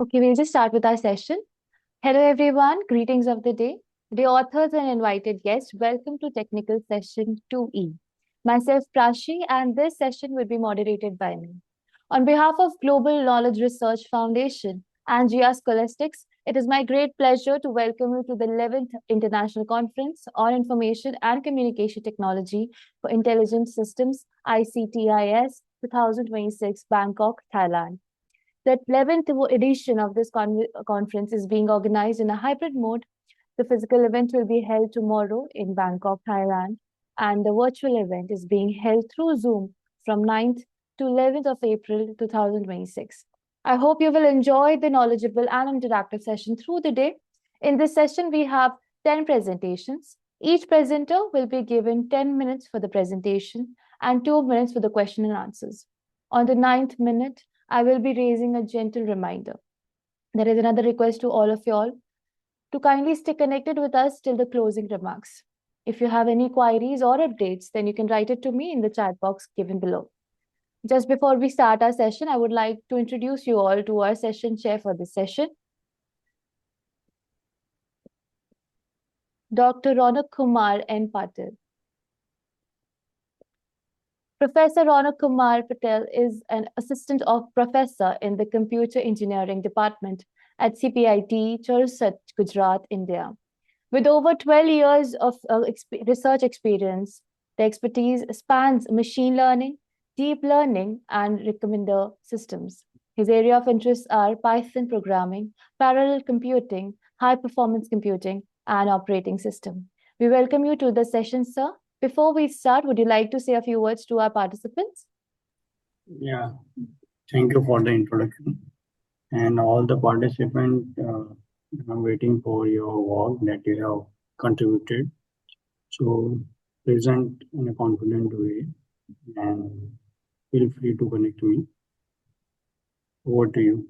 Okay, we'll just start with our session. Hello, everyone. Greetings of the day. Dear authors and invited guests, welcome to Technical Session 2E. Myself, Prashi, and this session will be moderated by me. On behalf of Global Knowledge Research Foundation and GR Scholastics, it is my great pleasure to welcome you to the 11th International Conference on Information and Communication Technology for Intelligent Systems, ICTIS 2026, Bangkok, Thailand. The 11th edition of this conference is being organized in a hybrid mode. The physical event will be held tomorrow in Bangkok, Thailand, and the virtual event is being held through Zoom from 9th to 11th of April 2026. I hope you will enjoy the knowledgeable and interactive session through the day. In this session, we have 10 presentations. Each presenter will be given 10 minutes for the presentation and 2 minutes for the question and answers. On the 9th minute, I will be raising a gentle reminder. There is another request to all of y'all to kindly stay connected with us till the closing remarks. If you have any queries or updates, then you can write it to me in the chat box given below. Just before we start our session, I would like to introduce you all to our session chair for this session, Dr. Ronak Kumar N. Patil. Professor Ronak Kumar Patel is an assistant of professor in the Computer Engineering Department at CPIT, Chalsat, Gujarat, India. With over 12 years of research experience, the expertise spans machine learning, deep learning, and recommender systems. His area of interests are Python programming, parallel computing, high-performance computing, and operating system. We welcome you to the session, sir. Before we start, would you like to say a few words to our participants? Yeah, thank you for the introduction. And all the participants, I'm waiting for your work that you have contributed. So present in a confident way and feel free to connect me. Over to you.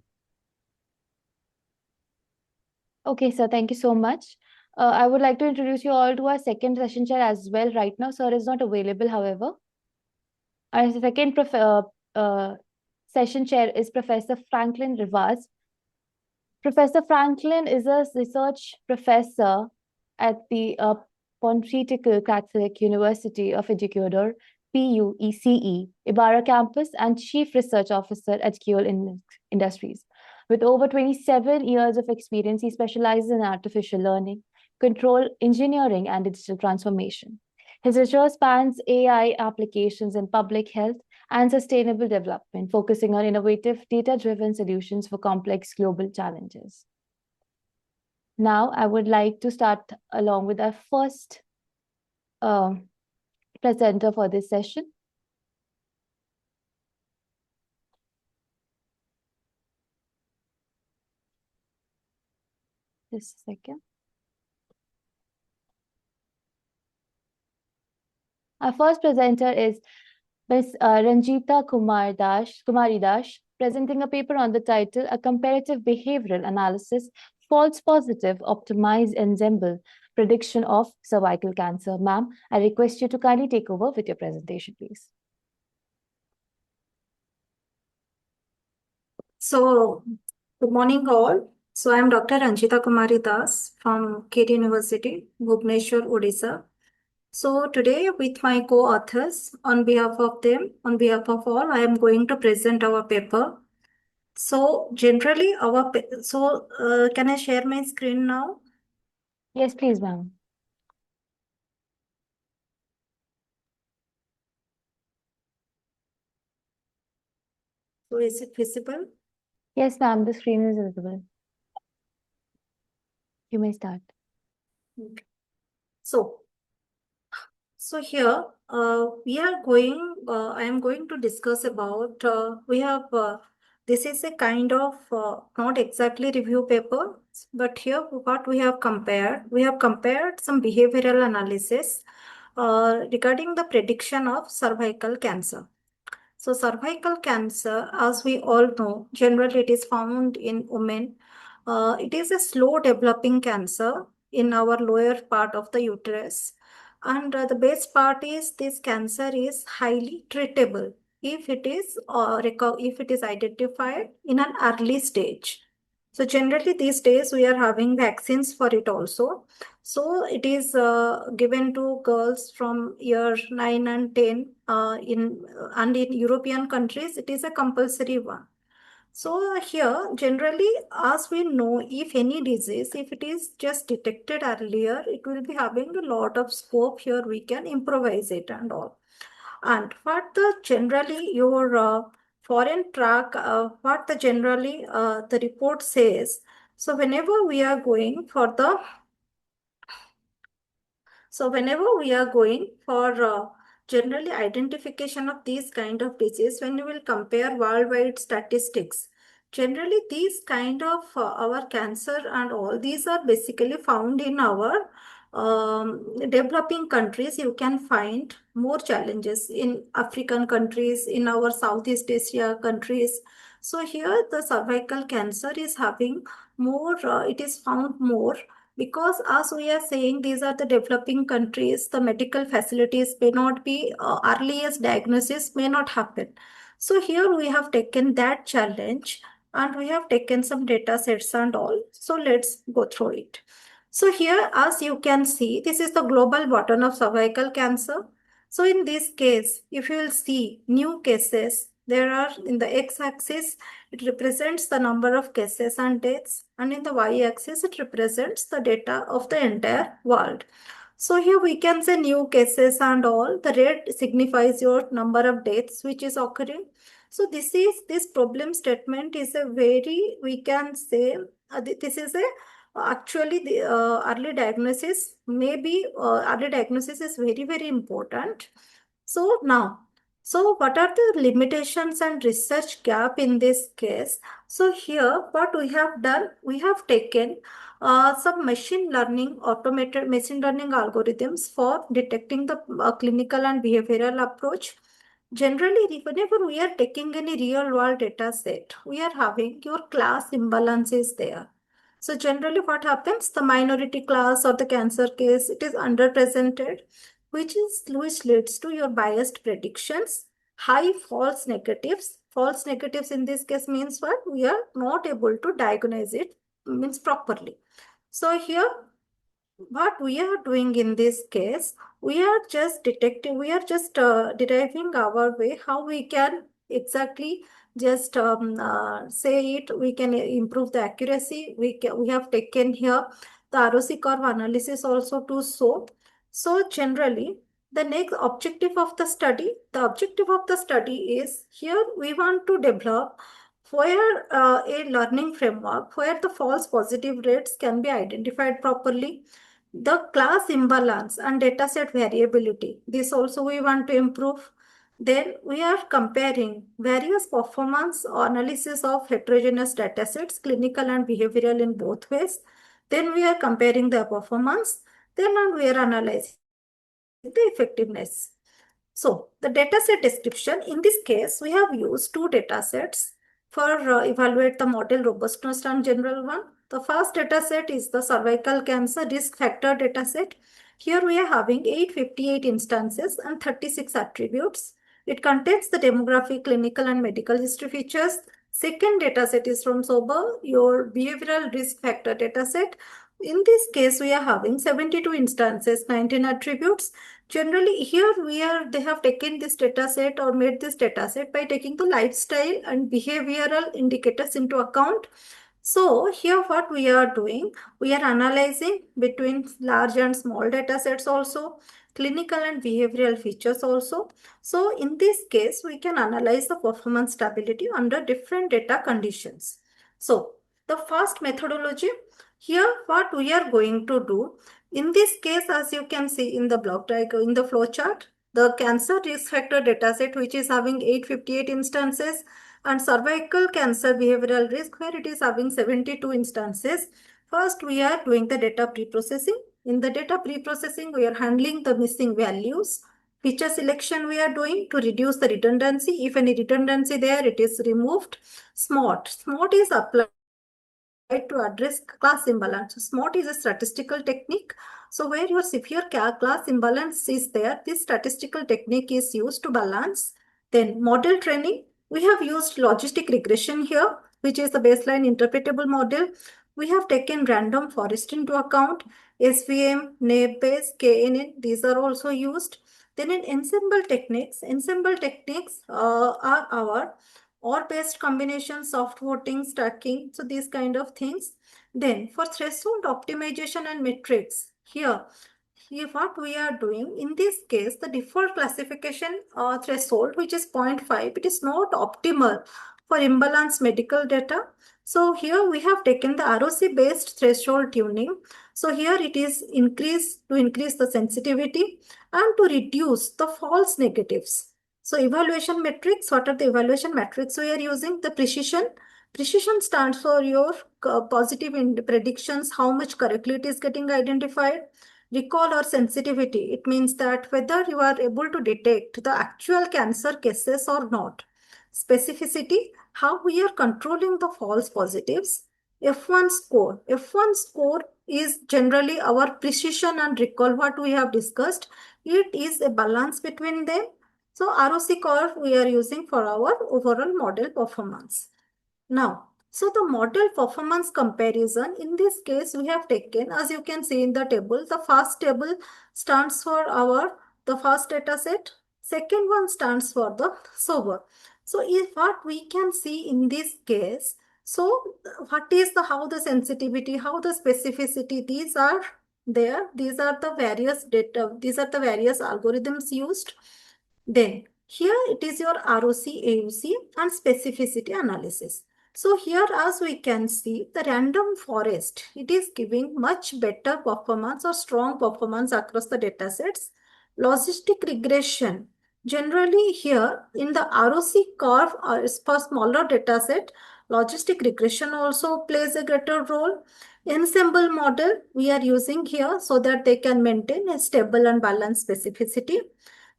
Okay, sir, thank you so much. I would like to introduce you all to our second session chair as well. Right now, sir is not available, however. Our second session chair is Professor Franklin Rivas. Professor Franklin is a research professor at the Pontifical Catholic University of Ecuador, PUECE, Ibarra campus, and Chief Research Officer at Kiel Industries. With over 27 years of experience, he specializes in artificial learning, control engineering, and digital transformation. His research spans AI applications in public health and sustainable development, focusing on innovative data-driven solutions for complex global challenges. Now, I would like to start along with our first presenter for this session. Just a second. Our first presenter is Ms. Ranjita Kumari Dash, presenting a paper on the title, A Comparative Behavioral Analysis, False Positive, Optimized Ensemble, Prediction of Cervical Cancer. Ma'am, I request you to kindly take over with your presentation, please. So, good morning all. So, I am Dr. Ranjita Kumari Das from KT University, Bhubaneswar, Odisha. So, today with my co-authors, on behalf of all, I am going to present our paper. So, generally, can I share my screen now? Yes, please, ma'am. So, is it visible? Yes, ma'am, the screen is visible. You may start. Okay. So here I am going to discuss about, this is a kind of, not exactly review paper, but here what we have compared some behavioral analysis regarding the prediction of cervical cancer. So cervical cancer, as we all know, generally it is found in women. It is a slow developing cancer in our lower part of the uterus. And the best part is this cancer is highly treatable if it is identified in an early stage. So generally these days we are having vaccines for it also. So it is given to girls from year 9 and 10 in European countries, it is a compulsory one. So here, generally, as we know, if any disease, if it is just detected earlier, it will be having a lot of scope here. We can improvise it and all. And what the generally your foreign track, what the generally the report says. So whenever we are going for the So whenever we are going for generally identification of these kind of disease, when we will compare worldwide statistics, generally these kind of our cancer and all these are basically found in our developing countries. You can find more challenges in African countries, in our Southeast Asia countries. So here the cervical cancer is having more, it is found more because as we are saying, these are the developing countries, the medical facilities may not be, earliest diagnosis may not happen. So here we have taken that challenge and we have taken some data sets and all. So let's go through it. So here, as you can see, this is the global burden of cervical cancer. So in this case, if you will see new cases, there are in the x-axis, it represents the number of cases and deaths, and in the y-axis, it represents the data of the entire world. So here we can say new cases and all. The red signifies your number of deaths which is occurring. So this problem statement is a very, we can say, this is a actually the early diagnosis, maybe early diagnosis is very, very important. So now, so what are the limitations and research gap in this case? So here, what we have done, we have taken some machine learning, automated machine learning algorithms for detecting the clinical and behavioral approach. Generally, whenever we are taking any real world data set, we are having your class imbalance is there. So generally what happens, the minority class or the cancer case, it is underrepresented, which leads to your biased predictions, high false negatives. False negatives in this case means what? We are not able to diagnose it means properly. So here, what we are doing in this case, we are just detecting, we are just deriving our way how we can exactly just say it. We can improve the accuracy. We have taken here the ROC curve analysis also to show. So generally, the next objective of the study, is here we want to develop where a learning framework where the false positive rates can be identified properly, the class imbalance and dataset variability. This also we want to improve. Then we are comparing various performance analysis of heterogeneous datasets, clinical and behavioral in both ways. Then we are comparing their performance. Then we are analyzing the effectiveness. So the dataset description, in this case, we have used two datasets for evaluate the model robustness and general one. The first dataset is the cervical cancer risk factor dataset. Here we are having 858 instances and 36 attributes. It contains the demographic, clinical and medical history features. Second dataset is from SOBER, your behavioral risk factor dataset. In this case, we are having 72 instances, 19 attributes. Generally, here they have taken this data set or made this data set by taking the lifestyle and behavioral indicators into account. So here what we are doing, we are analyzing between large and small data sets also, clinical and behavioral features also. So in this case, we can analyze the performance stability under different data conditions. So the first methodology, here what we are going to do, in this case, as you can see in the block diagram, in the flow chart, the cancer risk factor dataset, which is having 858 instances, and cervical cancer behavioral risk, where it is having 72 instances. First, we are doing the data pre-processing. In the data pre-processing, we are handling the missing values. Feature selection we are doing to reduce the redundancy. If any redundancy there, it is removed. SMART is applied to address class imbalance. SMART is a statistical technique. So where your severe class imbalance is there, this statistical technique is used to balance. Then model training, we have used logistic regression here. which is the baseline interpretable model. We have taken random forest into account, SVM, naive-Bayes, KNN, these are also used. Then in ensemble techniques are our OR-based combination, soft voting, stacking, so these kind of things. Then for threshold optimization and metrics, here what we are doing in this case, the default classification threshold, which is 0.5, it is not optimal for imbalanced medical data. So here we have taken the ROC based threshold tuning. So here it is to increase the sensitivity and to reduce the false negatives. So evaluation metrics, what are the evaluation metrics we are using? The precision. Precision stands for your positive predictions, how much correctly it is getting identified. Recall or sensitivity, it means that whether you are able to detect the actual cancer cases or not. Specificity, how we are controlling the false positives. F1 score. F1 score is generally our precision and recall, what we have discussed. It is a balance between them. So ROC curve we are using for our overall model performance. Now, so the model performance comparison, in this case, we have taken, as you can see in the table, the first table stands for the first data set. Second one stands for the sober. So if what we can see in this case, so what is how the sensitivity, how the specificity, these are there. These are the various data, these are the various algorithms used. Then here it is your ROC, AUC and specificity analysis. So here, as we can see, the random forest, it is giving much better performance or strong performance across the data sets. Logistic regression, generally here in the ROC curve for smaller data set, logistic regression also plays a greater role. Ensemble model we are using here so that they can maintain a stable and balanced specificity.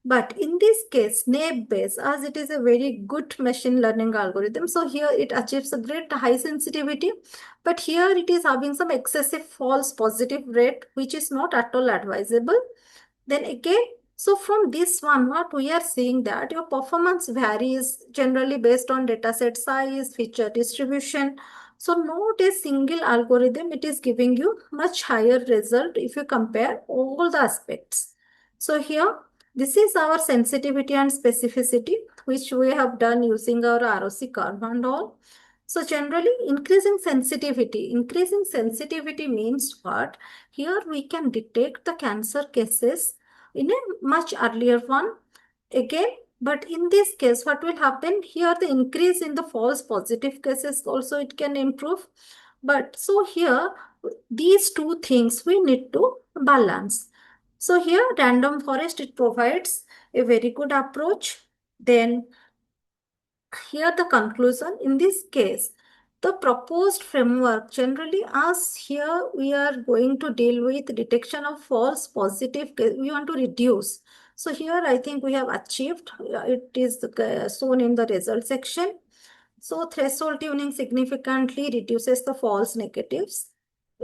But in this case, naive-Bayes, as it is a very good machine learning algorithm, so here it achieves a great high sensitivity, but here it is having some excessive false positive rate, which is not at all advisable. Then again, so from this one, what we are seeing that your performance varies generally based on dataset size, feature distribution. So not a single algorithm, it is giving you much higher result if you compare all the aspects. So here, this is our sensitivity and specificity, which we have done using our ROC curve and all. So generally, increasing sensitivity means what? Here we can detect the cancer cases in a much earlier one. Again, but in this case, what will happen? Here the increase in the false positive cases also it can improve. But so here, these two things we need to balance. So here random forest, it provides a very good approach. Then here the conclusion, in this case, the proposed framework generally as here we are going to deal with detection of false positive, we want to reduce. So here I think we have achieved, it is shown in the result section. So threshold tuning significantly reduces the false negatives.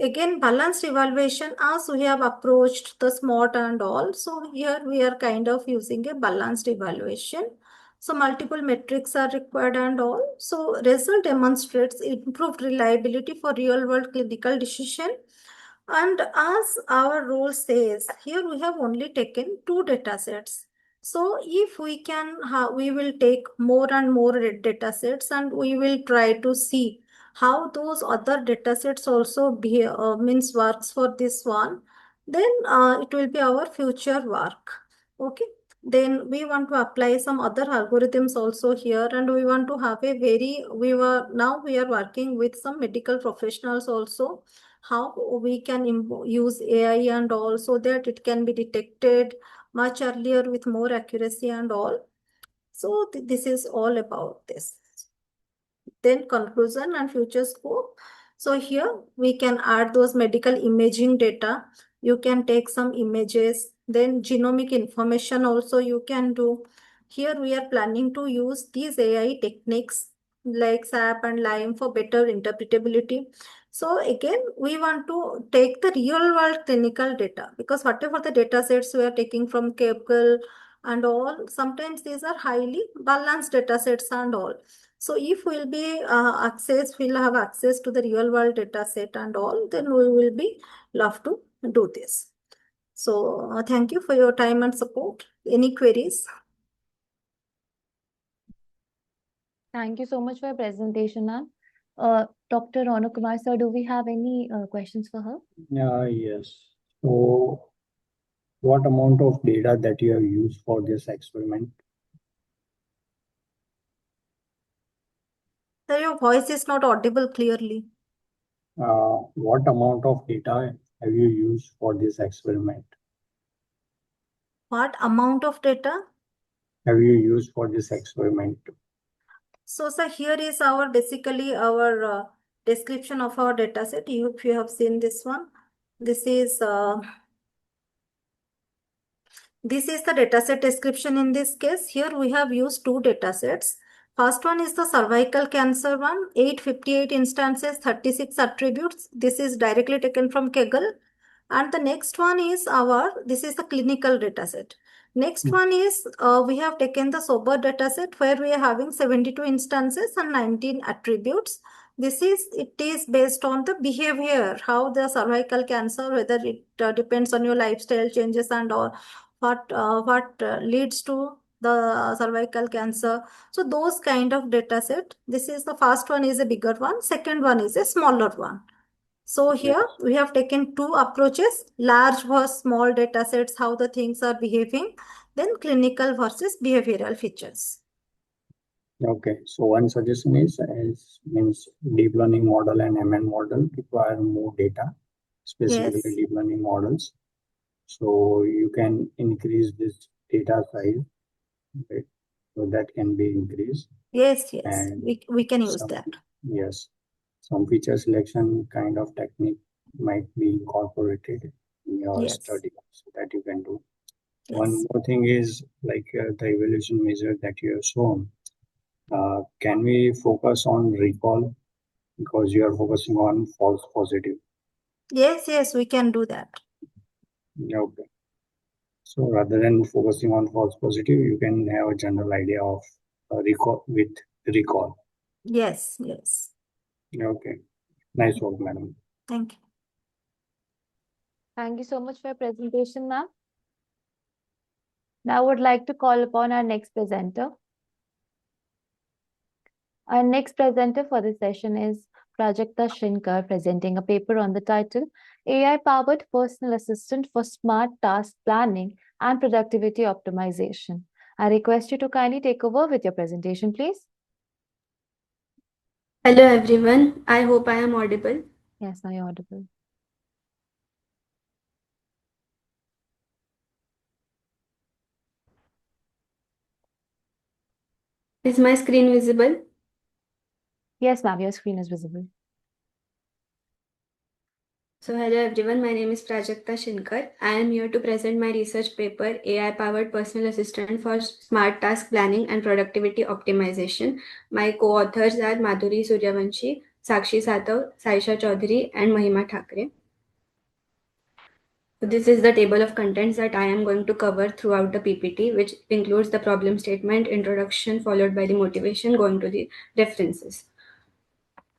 Again, balanced evaluation as we have approached the SMART and all. So here we are kind of using a balanced evaluation. So multiple metrics are required and all. So result demonstrates improved reliability for real world clinical decision. And as our rule says, here we have only taken 2 data sets. So if we can, we will take more and more data sets and we will try to see how those other data sets also means works for this one. Then it will be our future work. Okay. Then we want to apply some other algorithms also here, and we want to have a now we are working with some medical professionals also, how we can use AI and all so that it can be detected much earlier with more accuracy and all. So this is all about this. Then conclusion and future scope. So here we can add those medical imaging data. You can take some images, then genomic information also you can do. Here we are planning to use these AI techniques like SAP and LIME for better interpretability. So again, we want to take the real world clinical data, because whatever the data sets we are taking from Capable and all, sometimes these are highly balanced data sets and all. So if we'll have access to the real world data set and all, then we will be love to do this. So thank you for your time and support. Any queries? Thank you so much for your presentation, ma'am. Dr. Ronak Kumar, sir, do we have any questions for her? Yes. So, what amount of data that you have used for this experiment? Sir, your voice is not audible clearly. What amount of data have you used for this experiment? What amount of data have you used for this experiment? So, sir, here is our basically our description of our data set. If you have seen this one, this is the data set description in this case. Here we have used two data sets. First one is the cervical cancer one, 858 instances, 36 attributes. This is directly taken from Kaggle. And the next one is this is the clinical data set. Next one is we have taken the sober data set where we are having 72 instances and 19 attributes. It is based on the behavior, how the cervical cancer, whether it depends on your lifestyle changes and all, what leads to the cervical cancer. So those kind of data set. This is the first one is a bigger one. Second one is a smaller one. So here we have taken two approaches, large versus small data sets, how the things are behaving, then clinical versus behavioral features. Okay, so one suggestion is means deep learning model and ML model require more data, specifically Yes. deep learning models. So you can increase this data size, right? So that can be increased. Yes, And we can use that. Yes, some feature selection kind of technique might be incorporated in your study so that you can do. Yes. One more thing is like the evaluation measure that you have shown. Can we focus on recall because you are focusing on false positive? Yes, we can do that. Okay. So rather than focusing on false positive, you can have a general idea of recall with recall. Yes. Okay. Nice work, madam. Thank you. Thank you so much for your presentation, ma'am. Now I would like to call upon our next presenter. Our next presenter for this session is Prajakta Shinkar, presenting a paper on the title AI-powered personal assistant for smart task planning and productivity optimization. I request you to kindly take over with your presentation, please. Hello everyone, I hope I am audible. Yes, now you're audible. Is my screen visible? Yes, ma'am, your screen is visible. So hello everyone, my name is Prajakta Shinkar. I am here to present my research paper, AI-powered personal assistant for smart task planning and productivity optimization. My co-authors are Madhuri Suryavanshi, Sakshi Satav, Saisha Chaudhary and Mahima Thakre. So this is the table of contents that I am going to cover throughout the PPT, which includes the problem statement, introduction, followed by the motivation, going to the references.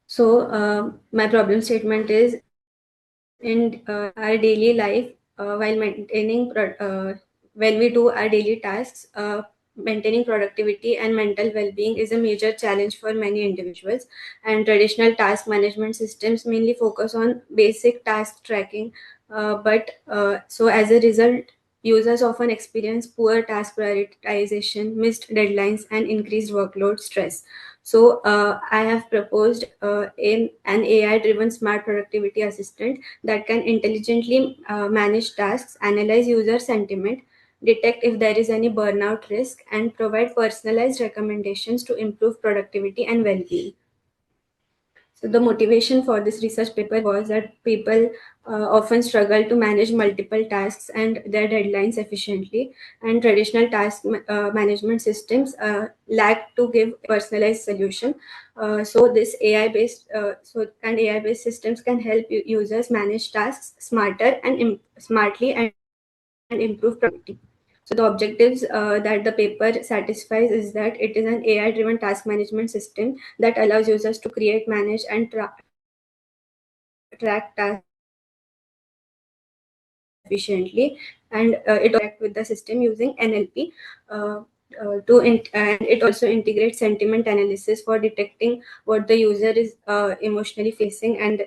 So my problem statement is in our daily life while when we do our daily tasks, maintaining productivity and mental well-being is a major challenge for many individuals, and traditional task management systems mainly focus on basic task tracking, so as a result users often experience poor task prioritization, missed deadlines and increased workload stress. So I have proposed in an AI-driven smart productivity assistant that can intelligently manage tasks, analyze user sentiment, detect if there is any burnout risk, and provide personalized recommendations to improve productivity and well-being. So the motivation for this research paper was that people often struggle to manage multiple tasks and their deadlines efficiently, and traditional task management systems lack to give personalized solution. So this AI-based AI-based systems can help users manage tasks smarter and smartly and improve productivity. So the objectives that the paper satisfies is that it is an AI-driven task management system that allows users to create, manage, and track tasks efficiently, and it interact with the system using NLP. And it also integrates sentiment analysis for detecting what the user is emotionally facing and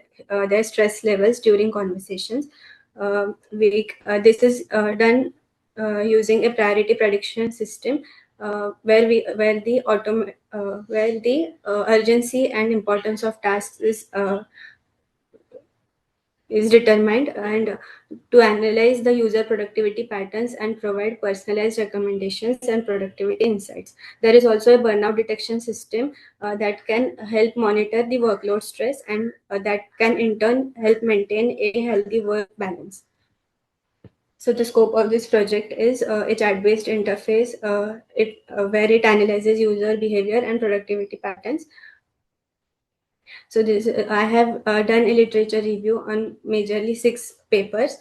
their stress levels during conversations. This is done using a priority prediction system where the urgency and importance of tasks is determined, and to analyze the user productivity patterns and provide personalized recommendations and productivity insights. There is also a burnout detection system that can help monitor the workload stress, and that can in turn help maintain a healthy work balance. So the scope of this project is a chat-based interface where it analyzes user behavior and productivity patterns. So this I have done a literature review on majorly 6 papers.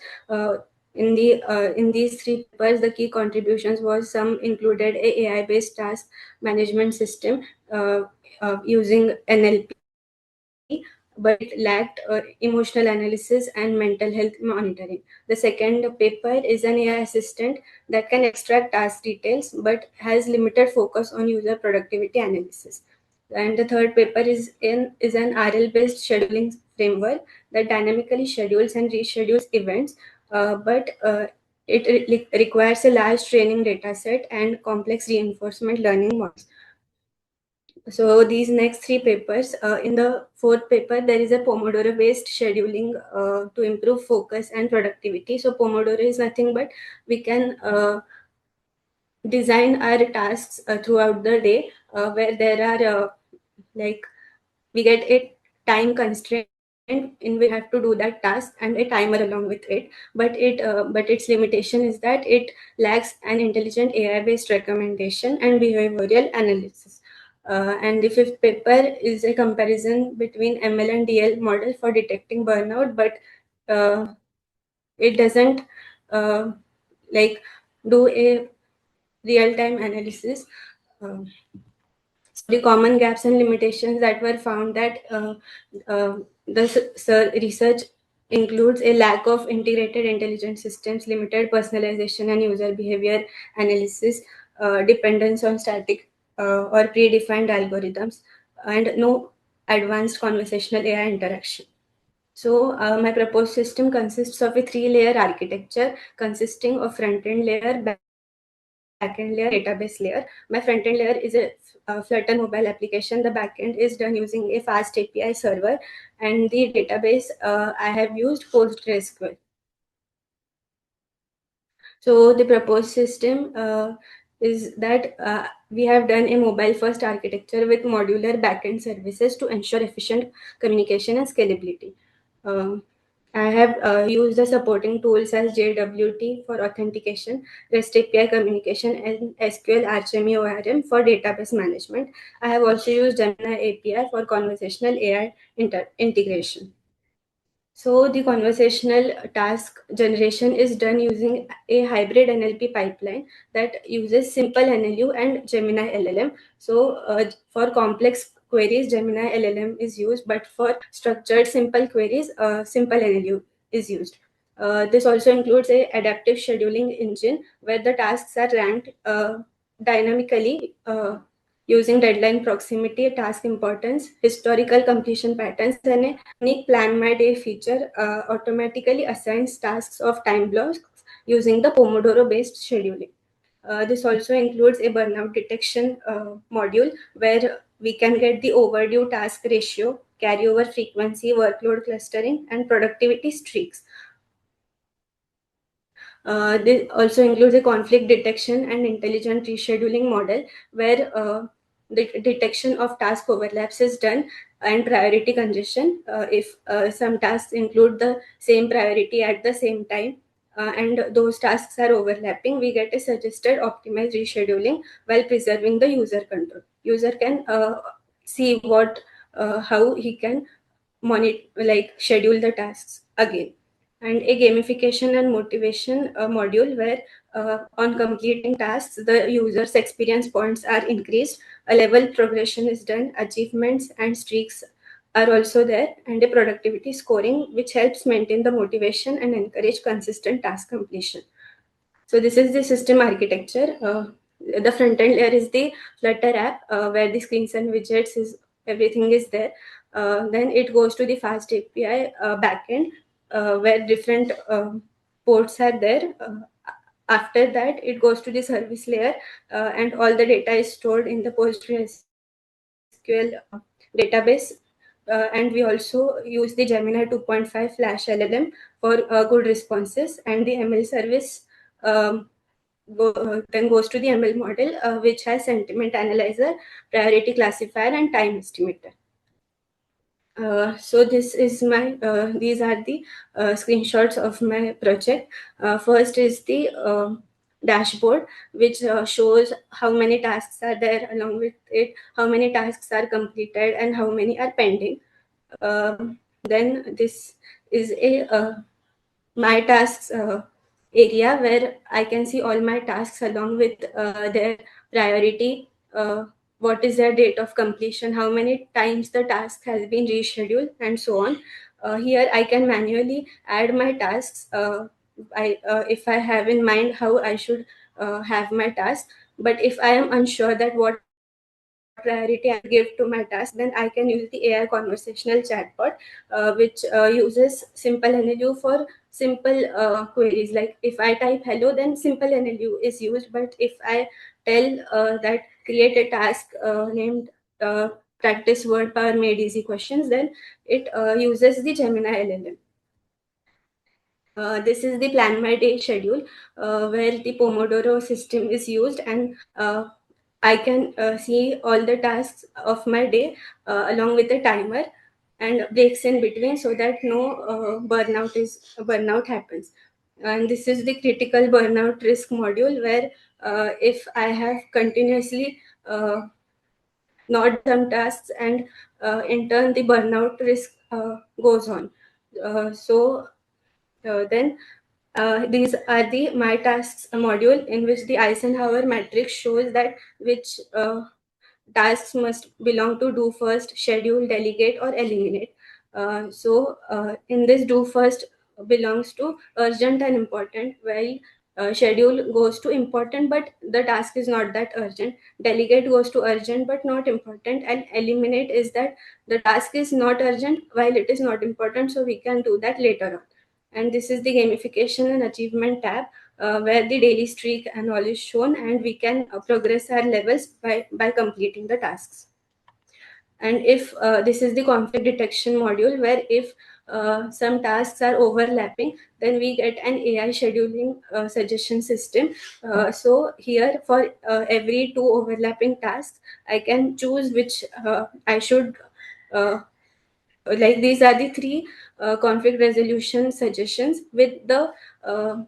In these 3 papers, the key contributions was some included a AI-based task management system using NLP, but it lacked emotional analysis and mental health monitoring. The second paper is an AI assistant that can extract task details but has limited focus on user productivity analysis. And the third paper is an RL-based scheduling framework that dynamically schedules and reschedules events, but it requires a large training data set and complex reinforcement learning models. So these next 3 papers, in the 4th paper, there is a Pomodoro-based scheduling to improve focus and productivity. So Pomodoro is nothing but we can design our tasks throughout the day, where there are like we get a time constraint in we have to do that task and a timer along with it, but its limitation is that it lacks an intelligent AI-based recommendation and behavioral analysis. And the 5th paper is a comparison between ML and DL model for detecting burnout, but it doesn't like do a real-time analysis. The common gaps and limitations that were found that the research includes a lack of integrated intelligent systems, limited personalization and user behavior analysis, dependence on static or predefined algorithms, and no advanced conversational AI interaction. So my proposed system consists of a 3-layer architecture consisting of front-end layer, backend layer, database layer. My front-end layer is a Flutter mobile application. The backend is done using a fast API server, and the database I have used PostgreSQL. So the proposed system is that we have done a mobile-first architecture with modular backend services to ensure efficient communication and scalability. I have used the supporting tools as JWT for authentication, REST API communication, and SQL RCME ORM for database management. I have also used Gemini API for conversational AI integration. So the conversational task generation is done using a hybrid NLP pipeline that uses simple NLU and Gemini LLM. So for complex queries, Gemini LLM is used, but for structured simple queries, simple NLU is used. This also includes a adaptive scheduling engine where the tasks are ranked dynamically using deadline proximity, task importance, historical completion patterns, and a unique plan my day feature automatically assigns tasks of time blocks using the Pomodoro based scheduling. This also includes a burnout detection module where we can get the overdue task ratio, carryover frequency, workload clustering, and productivity streaks. This also includes a conflict detection and intelligent rescheduling model where the detection of task overlaps is done and priority congestion. If some tasks include the same priority at the same time and those tasks are overlapping, we get a suggested optimized rescheduling while preserving the user control. User can see how he can schedule the tasks again. and a gamification and motivation module where on completing tasks, the user's experience points are increased, a level progression is done, achievements and streaks are also there, and a productivity scoring which helps maintain the motivation and encourage consistent task completion. So this is the system architecture. The front end layer is the Flutter app where the screens and widgets is everything is there. Then it goes to the fast API backend where different ports are there. After that, it goes to the service layer and all the data is stored in the PostgreSQL database. And we also use the Gemini 2.5 Flash LLM for good responses, and the ML service then goes to the ML model, which has sentiment analyzer, priority classifier, and time estimator. So this is my these are the screenshots of my project. First is the dashboard, which shows how many tasks are there, along with it how many tasks are completed and how many are pending. Then this is a my tasks area where I can see all my tasks along with their priority, what is their date of completion, how many times the task has been rescheduled, and so on. Here I can manually add my tasks if I have in mind how I should have my task. But if I am unsure that what priority I give to my task, then I can use the AI conversational chatbot, which uses simple NLU for simple queries. Like if I type hello, then simple NLU is used. But if I tell that create a task named practice word power made easy questions, then it uses the Gemini LLM. This is the plan my day schedule where the Pomodoro system is used, and I can see all the tasks of my day along with a timer and breaks in between, so that no burnout happens. And this is the critical burnout risk module where if I have continuously not some tasks, and in turn the burnout risk goes on. Then these are the my tasks module, in which the Eisenhower matrix shows that which tasks must belong to do first, schedule, delegate, or eliminate. In this, do first belongs to urgent and important, while schedule goes to important but the task is not that urgent. Delegate goes to urgent but not important, and eliminate is that the task is not urgent while it is not important, so we can do that later on. And this is the gamification and achievement tab where the daily streak and all is shown, and we can progress our levels by completing the tasks. And if this is the conflict detection module, where if some tasks are overlapping, then we get an AI scheduling suggestion system. So here for every 2 overlapping tasks, I can choose which I should like these are the 3 conflict resolution suggestions with the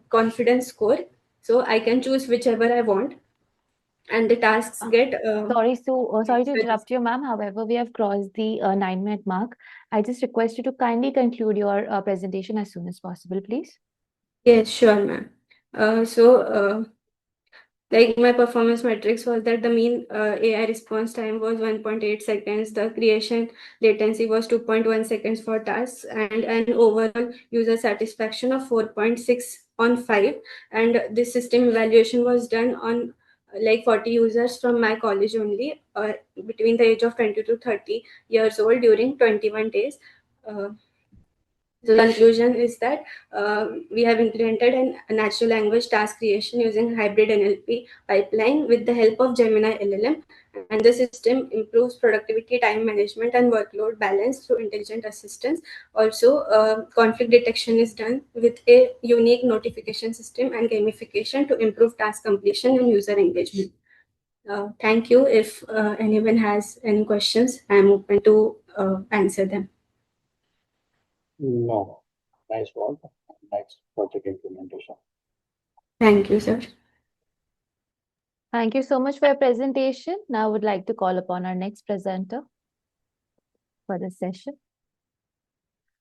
confidence score. So I can choose whichever I want, and the tasks get Sorry to interrupt you, ma'am. However, we have crossed the 9-minute mark. I just request you to kindly conclude your presentation as soon as possible, please. Yes, sure, ma'am. Like my performance metrics was that the mean AI response time was 1.8 seconds. The creation latency was 2.1 seconds for tasks, and an overall user satisfaction of 4.6 on 5. And this system evaluation was done on like 40 users from my college only, between the age of 20 to 30 years old during 21 days. The conclusion is that we have implemented a natural language task creation using hybrid NLP pipeline with the help of Gemini LLM, and the system improves productivity, time management, and workload balance through intelligent assistance. Also, conflict detection is done with a unique notification system and gamification to improve task completion and user engagement. Thank you. If anyone has any questions, I am open to answer them. No, nice work. Nice project implementation. Thank you, sir. Thank you so much for your presentation. Now I would like to call upon our next presenter for this session.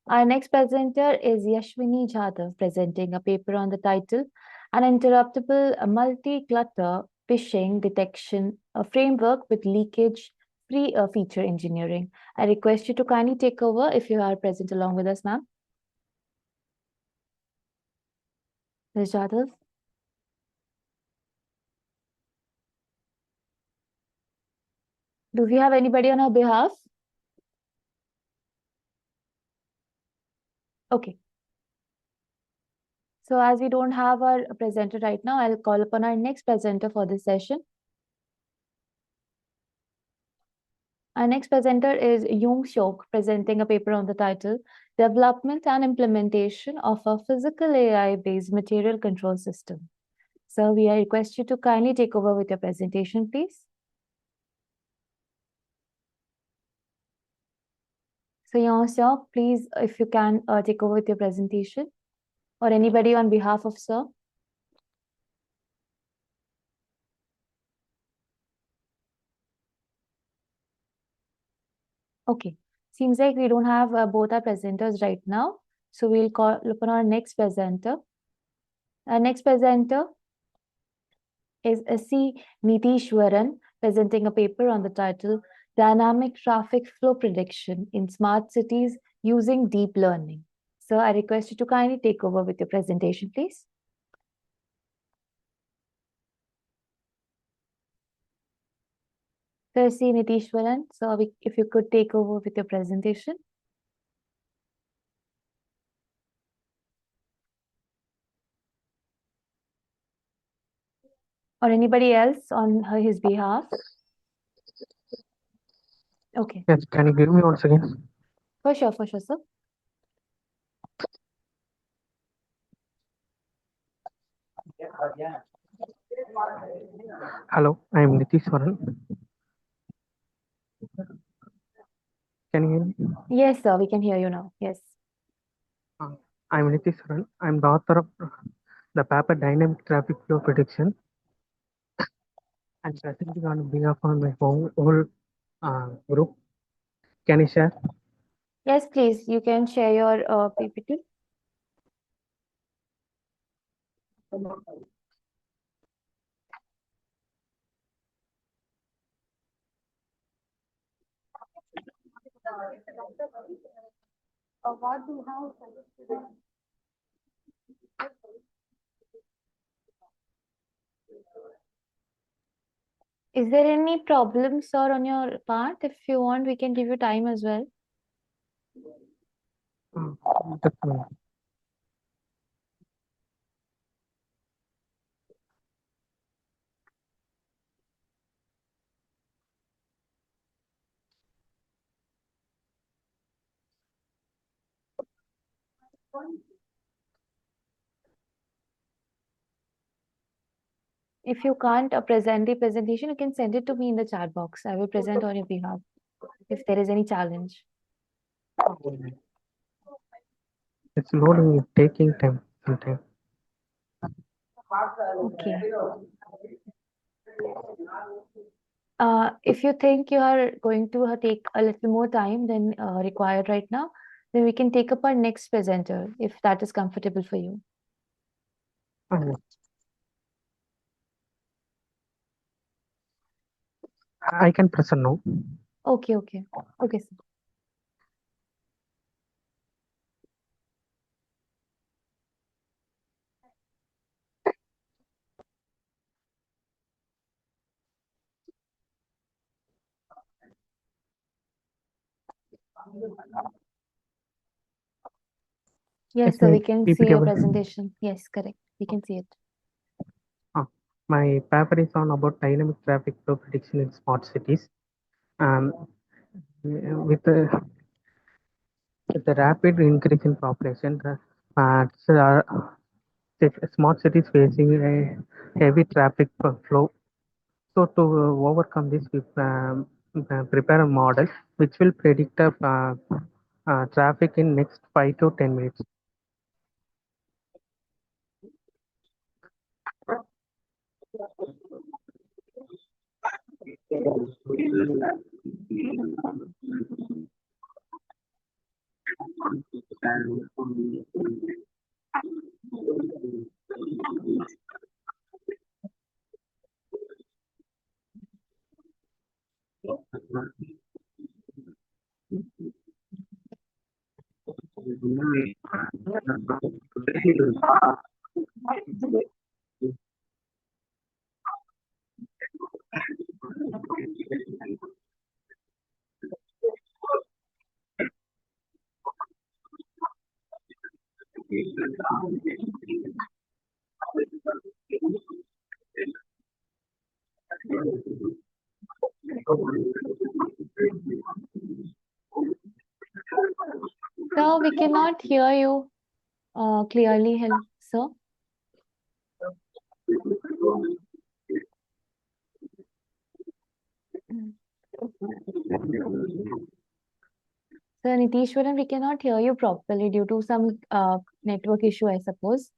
Our next presenter is Yashwini Jadhav, presenting a paper on the title Uninterruptible Multi-Clutter Phishing Detection, a framework with leakage-free feature engineering. I request you to kindly take over if you are present along with us, ma'am. Ms. Jadhav. Do we have anybody on our behalf? Okay. So as we don't have our presenter right now, I'll call upon our next presenter for this session. Our next presenter is Yung Seok, presenting a paper on the title Development and Implementation of a Physical AI-Based Material Control System. So we request you to kindly take over with your presentation, please. So Yung Seok, please, if you can take over with your presentation, or anybody on behalf of sir. Okay, seems like we don't have both our presenters right now. So we'll call upon our next presenter. Our next presenter is C. Nitishwaran, presenting a paper on the title Dynamic Traffic Flow Prediction in Smart Cities Using Deep Learning. So I request you to kindly take over with your presentation, please. So C. Nitishwaran, so if you could take over with your presentation. Or anybody else on his behalf? Okay. Yes, can you give me once again? For sure, sir. Hello, I am Nitishwaran. Can you hear me? Yes, sir, we can hear you now. Yes. I am Nitishwaran. I am the author of the paper Dynamic Traffic Flow Prediction and presenting on behalf of my whole group. Can you share? Yes, please. You can share your PPT. Is there any problem, sir, on your part? If you want, we can give you time as well. Just a minute. If you can't present the presentation, you can send it to me in the chat box. I will present on your behalf if there is any challenge. It's loading, it's taking time sometimes. Okay. If you think you are going to take a little more time than required right now, then we can take up our next presenter if that is comfortable for you. I can present now. Okay, sir. Yes, sir, we can see your presentation. Yes, correct. We can see it. My paper is on about dynamic traffic flow prediction in smart cities. With the rapid increase in population, smart cities facing a heavy traffic flow. So to overcome this, we prepare a model which will predict traffic in next 5 to 10 minutes. Sir, we cannot hear you clearly, sir. Sir Nitishwaran, we cannot hear you properly due to some network issue, I suppose.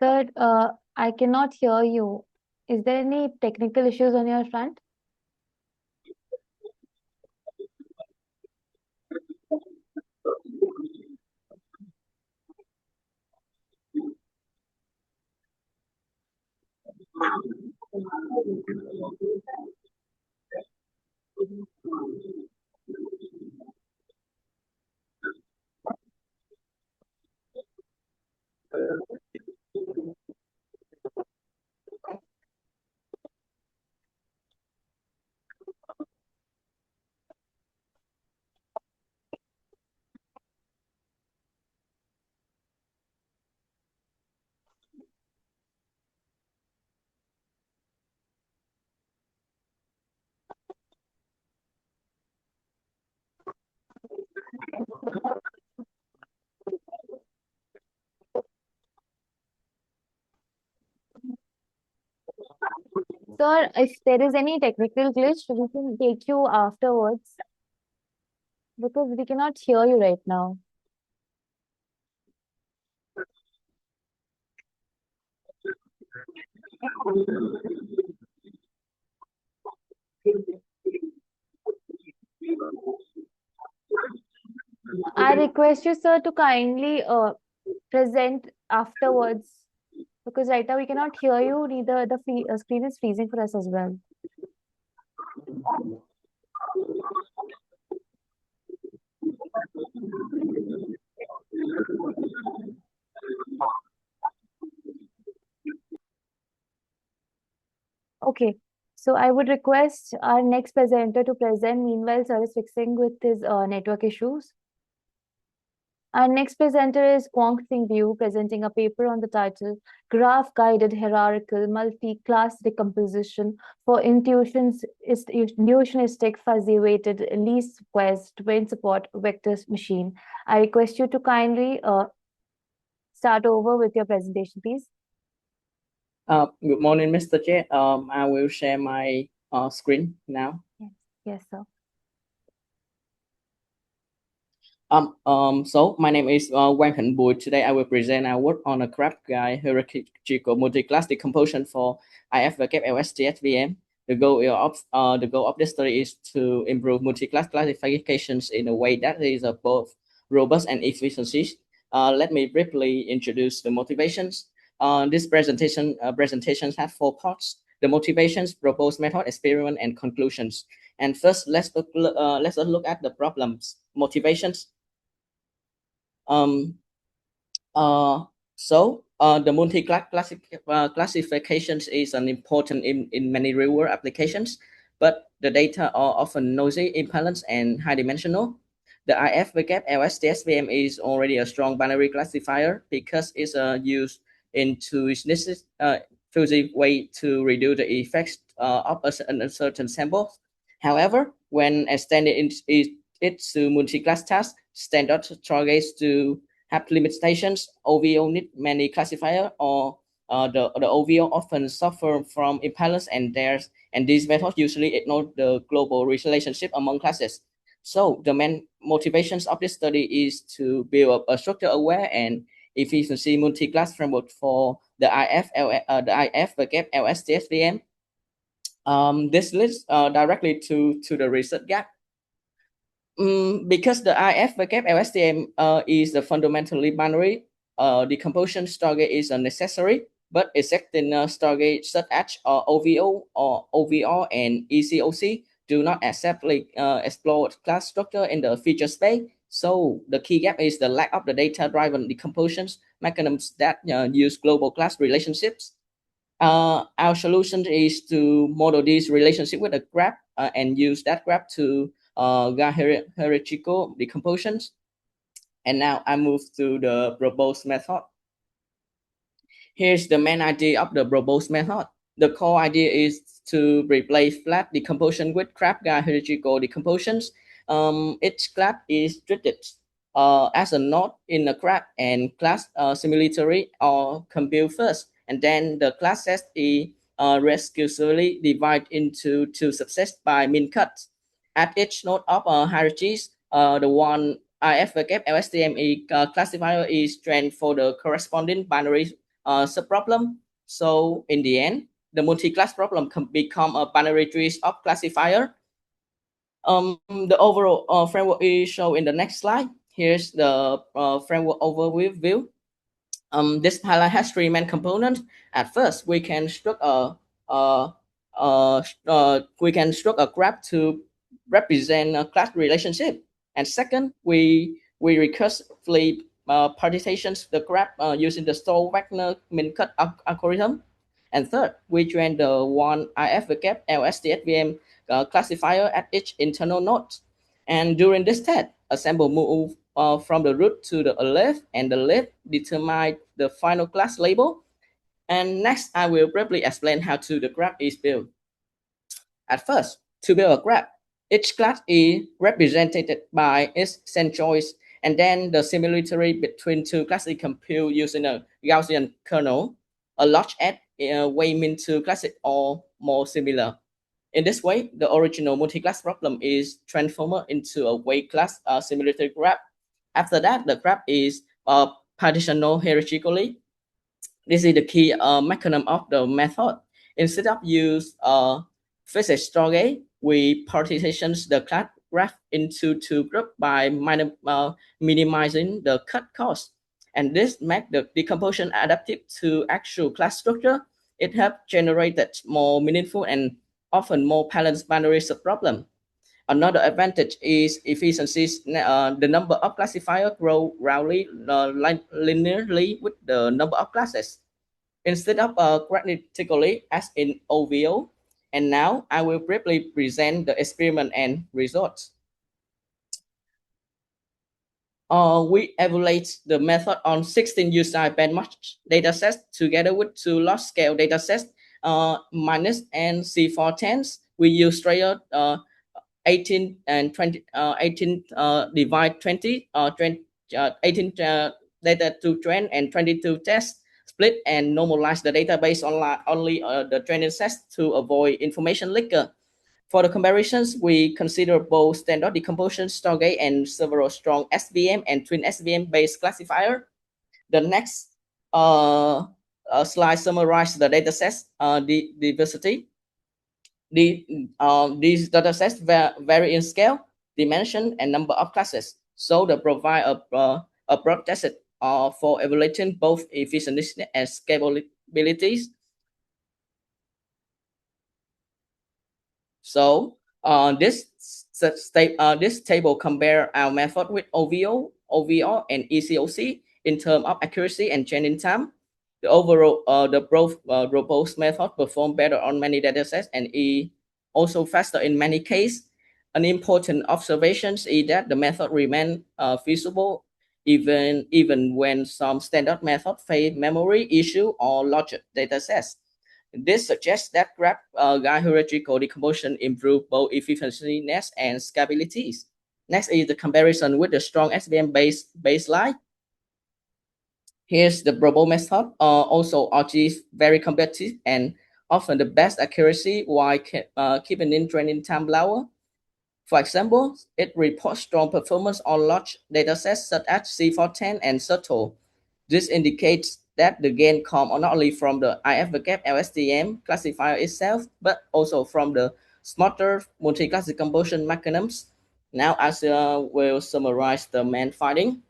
Sir, I cannot hear you. Is there any technical issues on your front? Sir, if there is any technical glitch, we can take you afterwards because we cannot hear you right now. I request you, sir, to kindly present afterwards because right now we cannot hear you, neither the screen is freezing for us as well. Okay, so I would request our next presenter to present. Meanwhile, sir is fixing with his network issues. Our next presenter is Kwong Sing View, presenting a paper on the title Graph-Guided Hierarchical Multi-Class Decomposition for Intuitionistic Fuzzy-Weighted Least Squares Twin Support Vector Machine. I request you to kindly start over with your presentation, please. Good morning, Mr. Chair. I will share my screen now. Yes, sir. So my name is Wang Heng Bui. Today I will present our work on a graph-guided hierarchical multi-class decomposition for IFWLSTSVM. The goal of this study is to improve multi-class classifications in a way that is both robust and efficient. Let me briefly introduce the motivations. This presentation has 4 parts: the motivations, proposed method, experiment, and conclusions. And first, let's look at the problems. Motivations. The multi-class classifications is an important in many real-world applications, but the data are often noisy, imbalanced, and high-dimensional. The IFWLSTSVM is already a strong binary classifier because it's used exclusive way to reduce the effects of a certain sample. However, when extending it to multi-class tasks, standard targets to have limitations. OVO need many classifiers, or the OVO often suffer from imbalance, and these methods usually ignore the global relationship among classes. So the main motivations of this study is to build up a structure-aware and efficiency multi-class framework for the IF, WCAG, LSTS, this leads directly to the research gap. Because the IF, WCAG, LSTM is the fundamentally binary, decomposition target is necessary, but existing target such as OVO or OVR and ECOC do not acceptably explore class structure in the feature space. So the key gap is the lack of the data-driven decomposition mechanisms that use global class relationships. Our solution is to model this relationship with a graph and use that graph to guide hierarchical decompositions. And now I move to the proposed method. Here's the main idea of the proposed method. The core idea is to replace flat decomposition with graph guide hierarchical decompositions. Each graph is treated as a node in a graph, and class simulatory or compute first, and then the class set is recursively divided into two subsets by min cuts. At each node of hierarchies, the one IF, WCAG, LSTM classifier is trained for the corresponding binary subproblem. So in the end, the multi-class problem can become a binary tree of classifier. The overall framework is shown in the next slide. Here's the framework overview. This highlight has three main components. At first, we can struct a graph to represent a class relationship. And second, we recursively partitions the graph using the Store-Wagner min-cut algorithm. And third, we train the one IF, WCAG, LSTS classifier at each internal node. And during this test, a sample move from the root to the left, and the left determine the final class label. And next, I will briefly explain how the graph is built. At first, to build a graph, each class is represented by its centroids, and then the similarity between two classes computed using a Gaussian kernel. A large S weighs mean two classes or more similar. In this way, the original multi-class problem is transformed into a weight class similarity graph. After that, the graph is partitional hierarchically. This is the key mechanism of the method. Instead of use physics target, we partition the class graph into two groups by minimizing the cut cost. And this makes the decomposition adaptive to actual class structure. It helps generate more meaningful and often more balanced binary subproblem. Another advantage is efficiency. The number of classifiers grow roughly linearly with the number of classes, instead of quadratically as in OVO. And now I will briefly present the experiment and results. We evaluate the method on 16 UCI benchmark datasets together with two large-scale datasets, minus and C410s. We use Strayer 18 and 20, 18 divide 20, 18 data to train and 22 test, split and normalize the database on only the training sets to avoid information leaker. For the comparisons, we consider both standard decomposition target and several strong SVM and twin SVM based classifier. The next slide summarizes the datasets diversity. These datasets vary in scale, dimension, and number of classes, so they provide a broad test for evaluating both efficiency and scalability. So this table compare our method with OVO, OVR, and ECOC in terms of accuracy and training time. The overall, the proposed method perform better on many datasets and is also faster in many cases. An important observation is that the method remains feasible even when some standard methods face memory issue or larger datasets. This suggests that graph hierarchical decomposition improve both efficiency and scalability. Next is the comparison with the strong SVM baseline. Here's the Brabo method, also achieves very competitive and often the best accuracy while keeping in training time lower. For example, it reports strong performance on large datasets such as C410 and SURTO. This indicates that the gain comes not only from the IFWCAP LSTM classifier itself, but also from the smarter multi-class decomposition mechanisms. Now, as will summarize the main finding.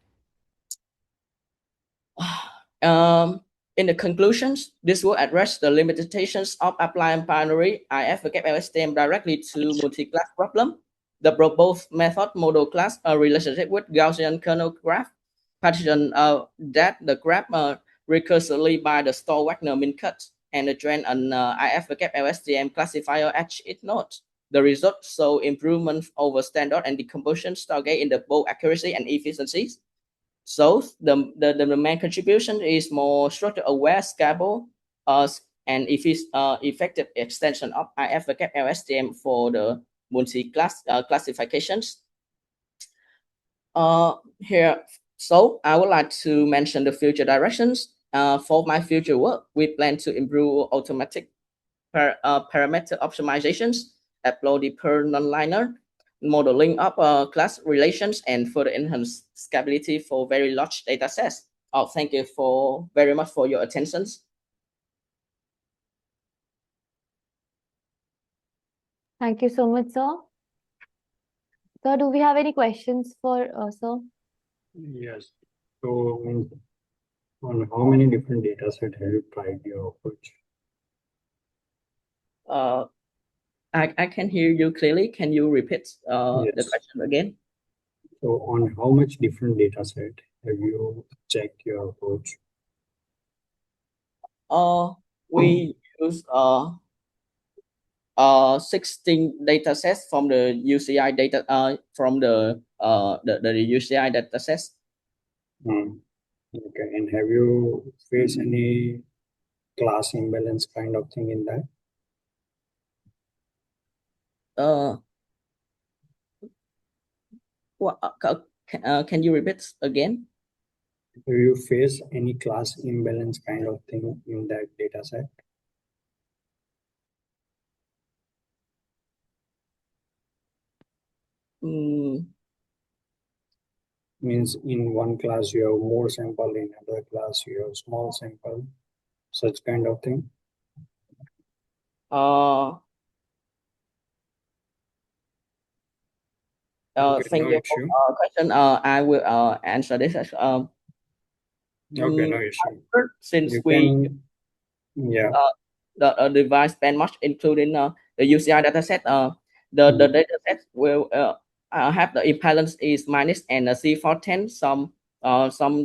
In the conclusions, this will address the limitations of applying binary IFWCAP LSTM directly to multi-class problem. The proposed method model class a relationship with Gaussian kernel graph, partition that the graph recursively by the store Wagner min cut and the train an IFWCAP LSTM classifier at its node. The results show improvement over standard and decomposition stargate in the both accuracy and efficiencies. So the main contribution is more structure aware, scalable, and effective extension of IFWCAP LSTM for the multi-class classifications. Here, so I would like to mention the future directions. For my future work, we plan to improve automatic parameter optimizations, explore deeper nonlinear modeling of class relations, and further enhance scalability for very large data sets. Thank you very much for your attention. Thank you so much, sir. Sir, do we have any questions for sir? Yes. So, on how many different data sets have you tried your approach? I can hear you clearly. Can you repeat the Yes. question again? So, on how much different data set have you checked your approach? We use 16 data sets from the UCI data from the UCI data sets. Okay, and have you faced any class imbalance kind of thing in that? Can you repeat again? Do you face any class imbalance kind of thing in that data set? Means in one class you have more sample, in another class you have small sample, such kind of thing? Okay, thank you for the question. I will answer this. Okay, no issue. Since the device benchmark including the UCI dataset, the dataset will have the impedance is minus and a C410. Some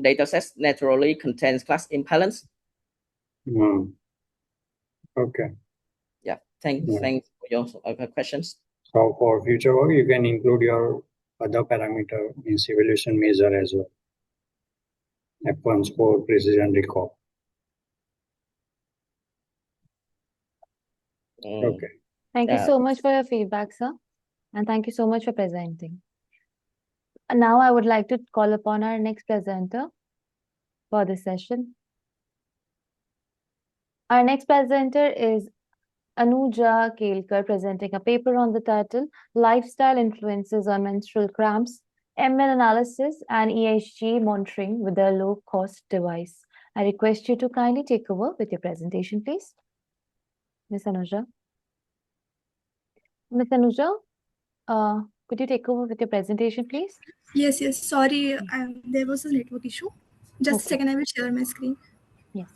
datasets naturally contains class impedance. Okay. Yeah. Thanks for your questions. So for future work, you can include your other parameter in evaluation measure as well. F1 score, precision recall. Okay. Thank you so much for your feedback, sir. And thank you so much for presenting. And now I would like to call upon our next presenter for this session. Our next presenter is Anuja Kelkar, presenting a paper on the title Lifestyle Influences on Menstrual Cramps, ML Analysis and ESG Monitoring with a Low-Cost Device. I request you to kindly take over with your presentation, please. Ms. Anuja. Ms. Anuja, could you take over with your presentation, please? Yes. Sorry, there was a network issue. Just a second, I will share my screen. Yes.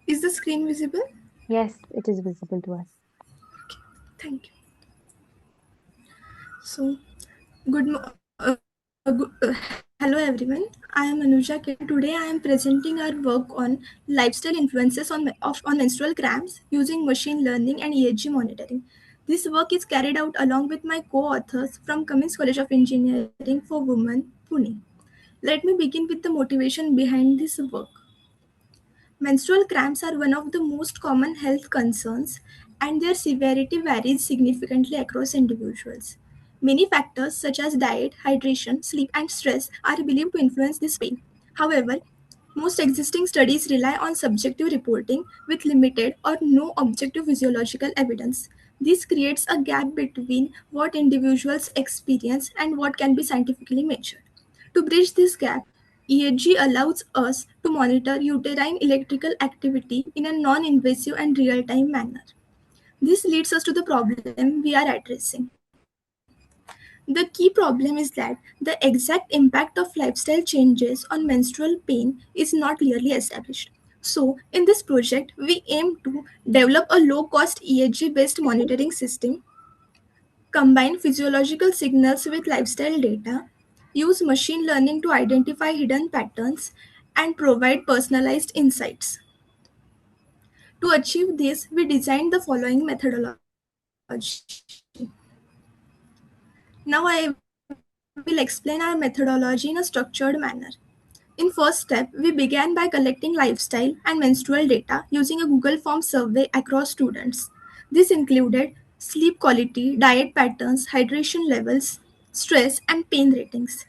Is the screen visible? Yes, it is visible to us. Okay, thank you. So Hello everyone. I am Anuja K. Today I am presenting our work on lifestyle influences on menstrual cramps using machine learning and EHG monitoring. This work is carried out along with my co-authors from Cummins College of Engineering for Women, Pune. Let me begin with the motivation behind this work. Menstrual cramps are one of the most common health concerns, and their severity varies significantly across individuals. Many factors such as diet, hydration, sleep, and stress are believed to influence this pain. However, most existing studies rely on subjective reporting with limited or no objective physiological evidence. This creates a gap between what individuals experience and what can be scientifically measured. To bridge this gap, EHG allows us to monitor uterine electrical activity in a non invasive and real time manner. This leads us to the problem we are addressing. The key problem is that the exact impact of lifestyle changes on menstrual pain is not clearly established. So, in this project, we aim to develop a low cost EHG based monitoring system, combine physiological signals with lifestyle data, use machine learning to identify hidden patterns, and provide personalized insights. To achieve this, we designed the following methodology. Now I will explain our methodology in a structured manner. In first step, we began by collecting lifestyle and menstrual data using a Google Form survey across students. This included sleep quality, diet patterns, hydration levels, stress, and pain ratings.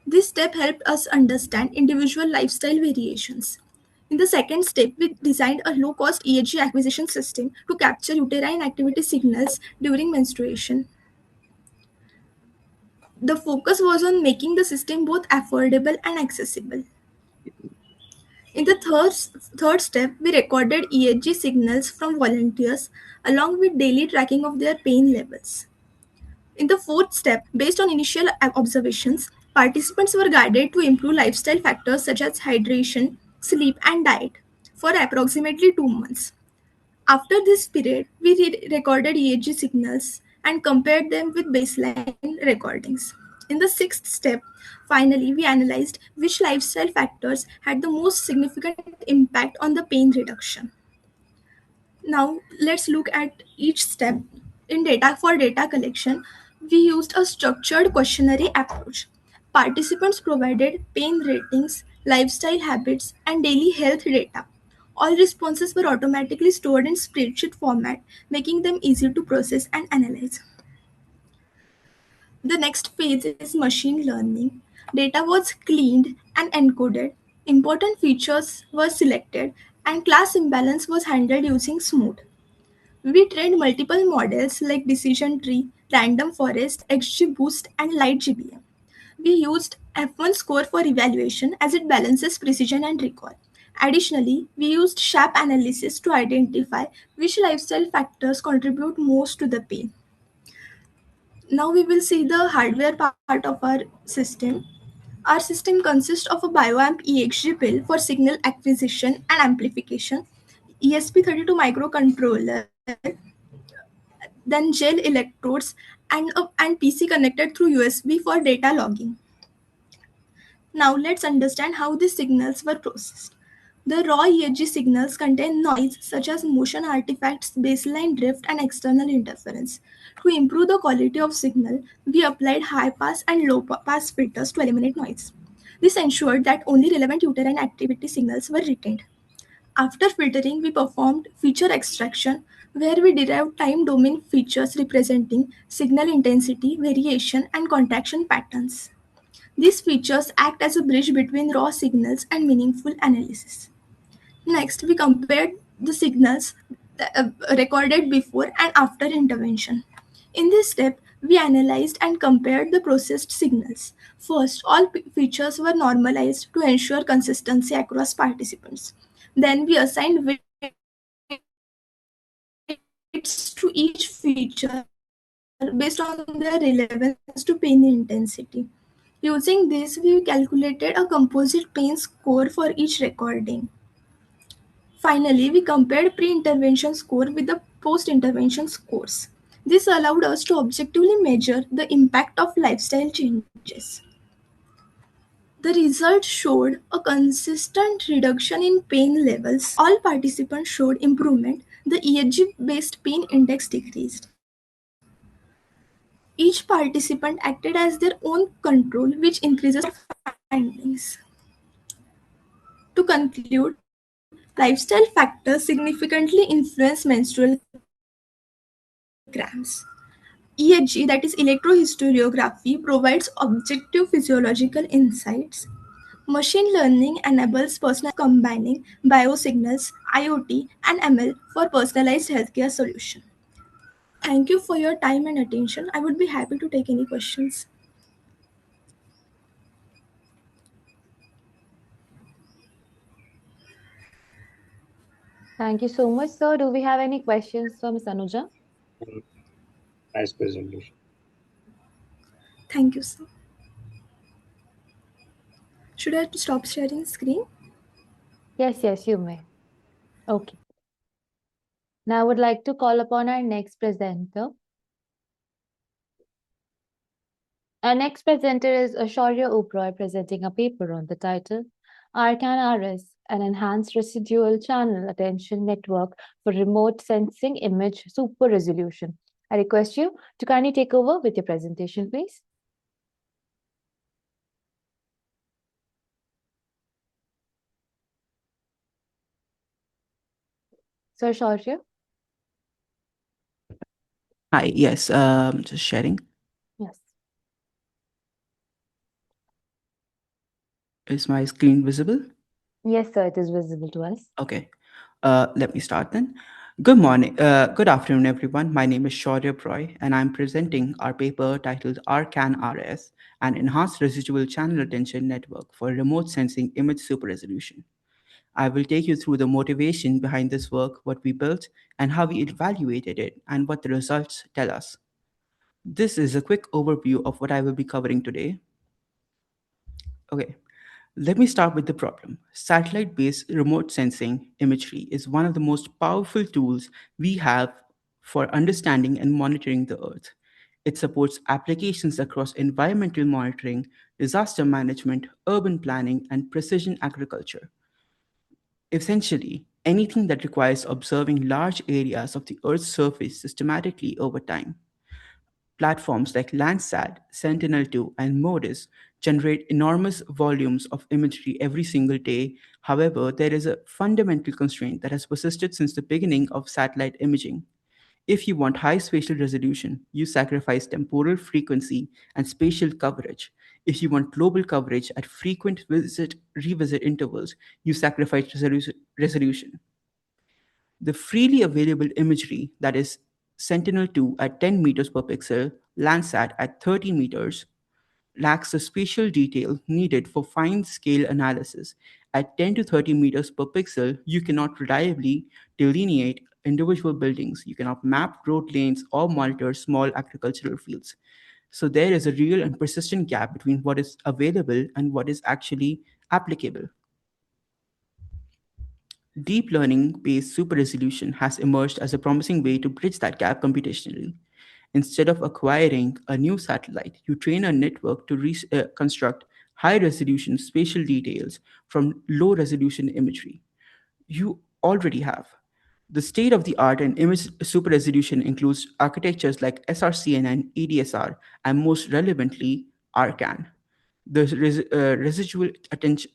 This step helped us understand individual lifestyle variations. In the second step, we designed a low-cost EHG acquisition system to capture uterine activity signals during menstruation. The focus was on making the system both affordable and accessible. In the third step, we recorded EHG signals from volunteers along with daily tracking of their pain levels. In the fourth step, based on initial observations, participants were guided to improve lifestyle factors such as hydration, sleep, and diet for approximately 2 months. After this period, we recorded EHG signals and compared them with baseline recordings. In the sixth step, finally, we analyzed which lifestyle factors had the most significant impact on the pain reduction. Now, let's look at each step. In data collection, we used a structured questionnaire approach. Participants provided pain ratings, lifestyle habits, and daily health data. All responses were automatically stored in spreadsheet format, making them easy to process and analyze. The next phase is machine learning. Data was cleaned and encoded, important features were selected, and class imbalance was handled using Smooth. We trained multiple models like Decision Tree, Random Forest, XGBoost, and LightGBM. We used F1 score for evaluation as it balances precision and recall. Additionally, we used SHAP analysis to identify which lifestyle factors contribute most to the pain. Now we will see the hardware part of our system. Our system consists of a BioAmp EXG pill for signal acquisition and amplification, ESP32 microcontroller, then gel electrodes, and PC connected through USB for data logging. Now let's understand how these signals were processed. The raw EHG signals contain noise such as motion artifacts, baseline drift, and external interference. To improve the quality of signal, we applied high-pass and low-pass filters to eliminate noise. This ensured that only relevant uterine activity signals were retained. After filtering, we performed feature extraction, where we derived time domain features representing signal intensity, variation, and contraction patterns. These features act as a bridge between raw signals and meaningful analysis. Next, we compared the signals recorded before and after intervention. In this step, we analyzed and compared the processed signals. First, all features were normalized to ensure consistency across participants. Then, we assigned weights to each feature based on their relevance to pain intensity. Using this, we calculated a composite pain score for each recording. Finally, we compared pre-intervention score with the post-intervention scores. This allowed us to objectively measure the impact of lifestyle changes. The results showed a consistent reduction in pain levels. All participants showed improvement. The EHG-based pain index decreased. Each participant acted as their own control, which increases findings. To conclude, lifestyle factors significantly influence menstrual cramps. EHG, that is electrohysterography, provides objective physiological insights. Machine learning enables personalized combining biosignals, IoT, and ML for personalized healthcare solution. Thank you for your time and attention. I would be happy to take any questions. Thank you so much, sir. Do we have any questions for Ms. Anuja? Nice presentation. Thank you, sir. Should I stop sharing screen? Yes, you may. Okay. Now I would like to call upon our next presenter. Our next presenter is Shaurya Oberoi, presenting a paper on the title RCAN-RS, an enhanced residual channel attention network for remote sensing image super resolution. I request you to kindly take over with your presentation, please. Sir Shaurya. Hi, yes, just sharing. Yes. Is my screen visible? Yes, sir, it is visible to us. Okay, let me start then. Good morning, good afternoon, everyone. My name is Shaurya Proy, and I'm presenting our paper titled RCAN-RS, an enhanced residual channel attention network for remote sensing image super resolution. I will take you through the motivation behind this work, what we built, and how we evaluated it, and what the results tell us. This is a quick overview of what I will be covering today. Okay, let me start with the problem. Satellite based remote sensing imagery is one of the most powerful tools we have for understanding and monitoring the Earth. It supports applications across environmental monitoring, disaster management, urban planning, and precision agriculture. Essentially, anything that requires observing large areas of the Earth's surface systematically over time. Platforms like Landsat, Sentinel-2, and MODIS generate enormous volumes of imagery every single day. However, there is a fundamental constraint that has persisted since the beginning of satellite imaging. If you want high spatial resolution, you sacrifice temporal frequency and spatial coverage. If you want global coverage at frequent revisit intervals, you sacrifice resolution. The freely available imagery, that is Sentinel-2 at 10 meters per pixel, Landsat at 30 meters, lacks the spatial detail needed for fine-scale analysis. At 10 to 30 meters per pixel, you cannot reliably delineate individual buildings. You cannot map road lanes or monitor small agricultural fields. So there is a real and persistent gap between what is available and what is actually applicable. Deep learning based super resolution has emerged as a promising way to bridge that gap computationally. Instead of acquiring a new satellite, you train a network to construct high resolution spatial details from low resolution imagery you already have. The state of the art in image super resolution includes architectures like SRCN and EDSR, and most relevantly, RCAN, the residual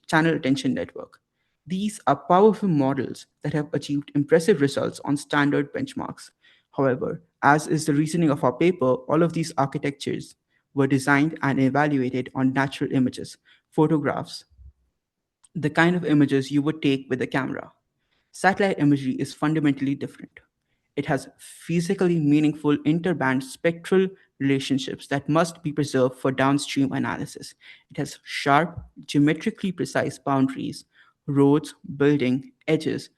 channel attention network. These are powerful models that have achieved impressive results on standard benchmarks. However, as is the reasoning of our paper, all of these architectures were designed and evaluated on natural images, photographs, the kind of images you would take with a camera. Satellite imagery is fundamentally different. It has physically meaningful interband spectral relationships that must be preserved for downstream analysis. It has sharp, geometrically precise boundaries, roads, building, edges,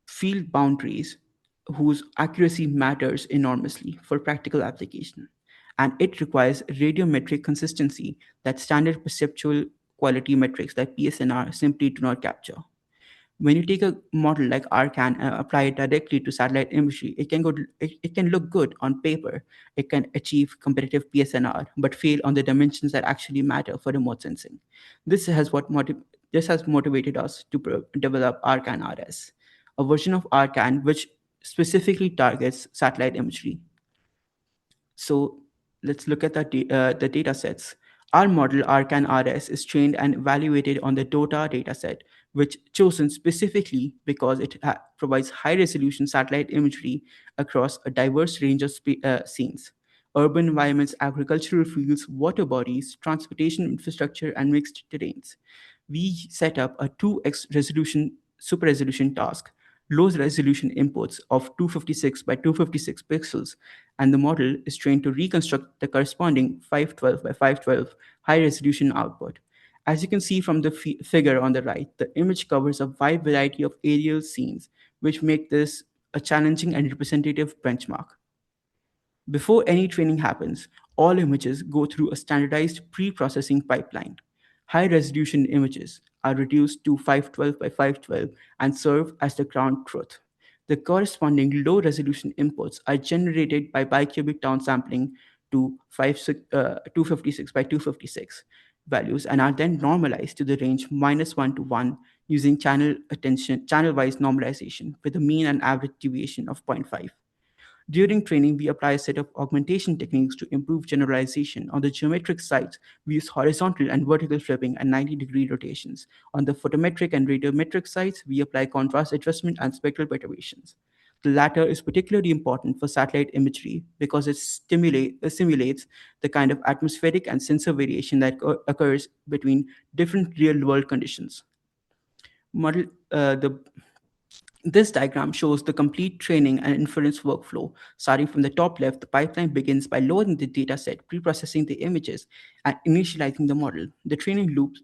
field boundaries, whose accuracy matters enormously for practical application. And it requires radiometric consistency that standard perceptual quality metrics like PSNR simply do not capture. When you take a model like Arcan and apply it directly to satellite imagery, it can look good on paper. It can achieve competitive PSNR, but fail on the dimensions that actually matter for remote sensing. This has this has motivated us to develop Arcan RS, a version of Arcan which specifically targets satellite imagery. So let's look at the data sets. Our model Arcan RS is trained and evaluated on the DOTA dataset, which chosen specifically because it provides high resolution satellite imagery across a diverse range of scenes: urban environments, agricultural fields, water bodies, transportation infrastructure, and mixed terrains. We set up a 2x resolution super resolution task, low resolution inputs of 256 by 256 pixels, and the model is trained to reconstruct the corresponding 512 by 512 high resolution output. As you can see from the figure on the right, the image covers a wide variety of aerial scenes, which make this a challenging and representative benchmark. Before any training happens, all images go through a standardized pre processing pipeline. High resolution images are reduced to 512 by 512 and serve as the ground truth. The corresponding low resolution inputs are generated by bicubic downsampling to 256 by 256 values and are then normalized to the range -1 to 1 using channel wise normalization with a mean and average deviation of 0.5. During training, we apply a set of augmentation techniques to improve generalization. On the geometric sides, we use horizontal and vertical flipping and 90-degree rotations. On the photometric and radiometric sides, we apply contrast adjustment and spectral perturbations. The latter is particularly important for satellite imagery because it simulates the kind of atmospheric and sensor variation that occurs between different real-world conditions. Model the This diagram shows the complete training and inference workflow. Starting from the top left, the pipeline begins by loading the dataset, pre-processing the images, and initializing the model. The training loop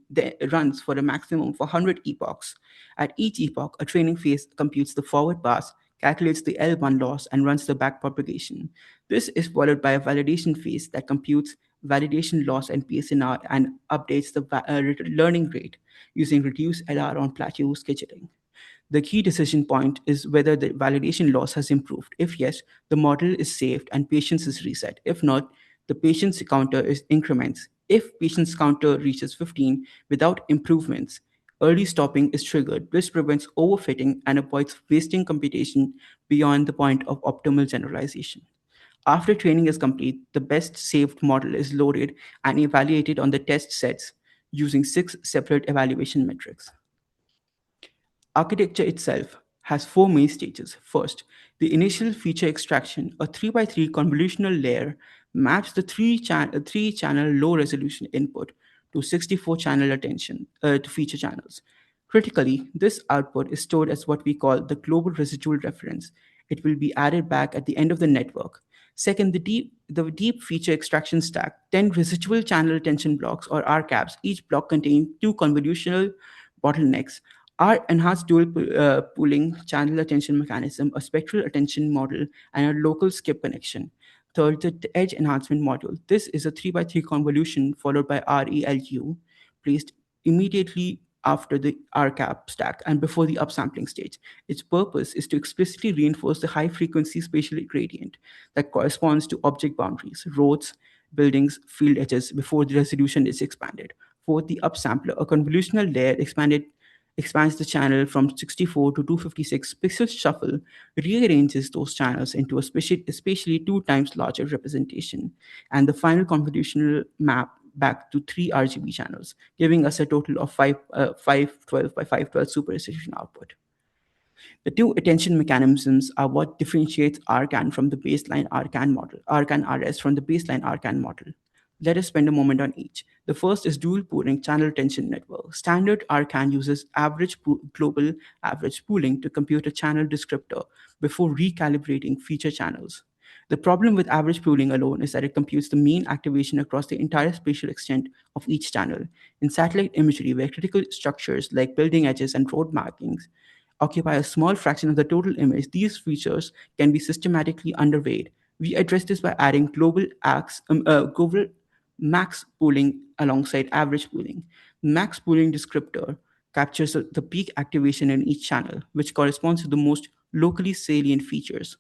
runs for a maximum of 100 epochs. At each epoch, a training phase computes the forward pass, calculates the L1 loss, and runs the backpropagation. This is followed by a validation phase that computes validation loss and PSNR and updates the learning rate using reduced LR on plateau scheduling. The key decision point is whether the validation loss has improved. If yes, the model is saved and patience is reset. If not, the patience counter is increments. If patience counter reaches 15 without improvements, early stopping is triggered. This prevents overfitting and avoids wasting computation beyond the point of optimal generalization. After training is complete, the best saved model is loaded and evaluated on the test sets using 6 separate evaluation metrics. Architecture itself has 4 main stages. First, the initial feature extraction, a 3x3 convolutional layer, maps the 3-channel low-resolution input to 64-channel attention to feature channels. Critically, this output is stored as what we call the global residual reference. It will be added back at the end of the network. Second, the deep feature extraction stack, 10 residual channel attention blocks or RCAPs, each block containing 2 convolutional bottlenecks. Our enhanced dual pooling channel attention mechanism, a spectral attention model, and a local skip connection. Third, the edge enhancement module. This is a 3x3 convolution followed by RELU, placed immediately after the RCAP stack and before the upsampling stage. Its purpose is to explicitly reinforce the high frequency spatial gradient that corresponds to object boundaries, roads, buildings, field edges before the resolution is expanded. Fourth, the upsampler, a convolutional layer expands the channel from 64 to 256 pixels shuffle, rearranges those channels into a spatially 2 times larger representation, and the final convolutional map back to 3 RGB channels, giving us a total of 512 by 512 super resolution output. The two attention mechanisms are what differentiates Arcan from the baseline Arcan model, Arcan RS from the baseline Arcan model. Let us spend a moment on each. The first is dual pooling channel attention network. Standard Arcan uses global average pooling to compute a channel descriptor before recalibrating feature channels. The problem with average pooling alone is that it computes the mean activation across the entire spatial extent of each channel. In satellite imagery, where critical structures like building edges and road markings occupy a small fraction of the total image, these features can be systematically underweight. We address this by adding global max pooling alongside average pooling. Max pooling descriptor captures the peak activation in each channel, which corresponds to the most locally salient features.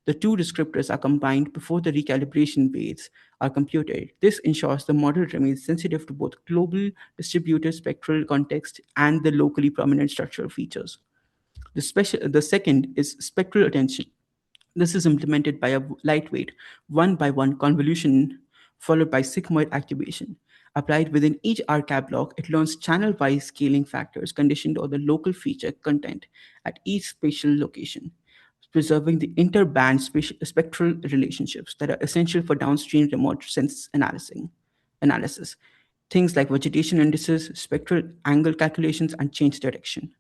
The two descriptors are combined before the recalibration weights are computed. This ensures the model remains sensitive to both global distributed spectral context and the locally prominent structural features. The second is spectral attention. This is implemented by a lightweight one by one convolution followed by sigmoid activation. Applied within each RCAP block, it learns channel wise scaling factors conditioned on the local feature content at each spatial location, preserving the interband spectral relationships that are essential for downstream remote sense analysis. Things like vegetation indices, spectral angle calculations, and change detection.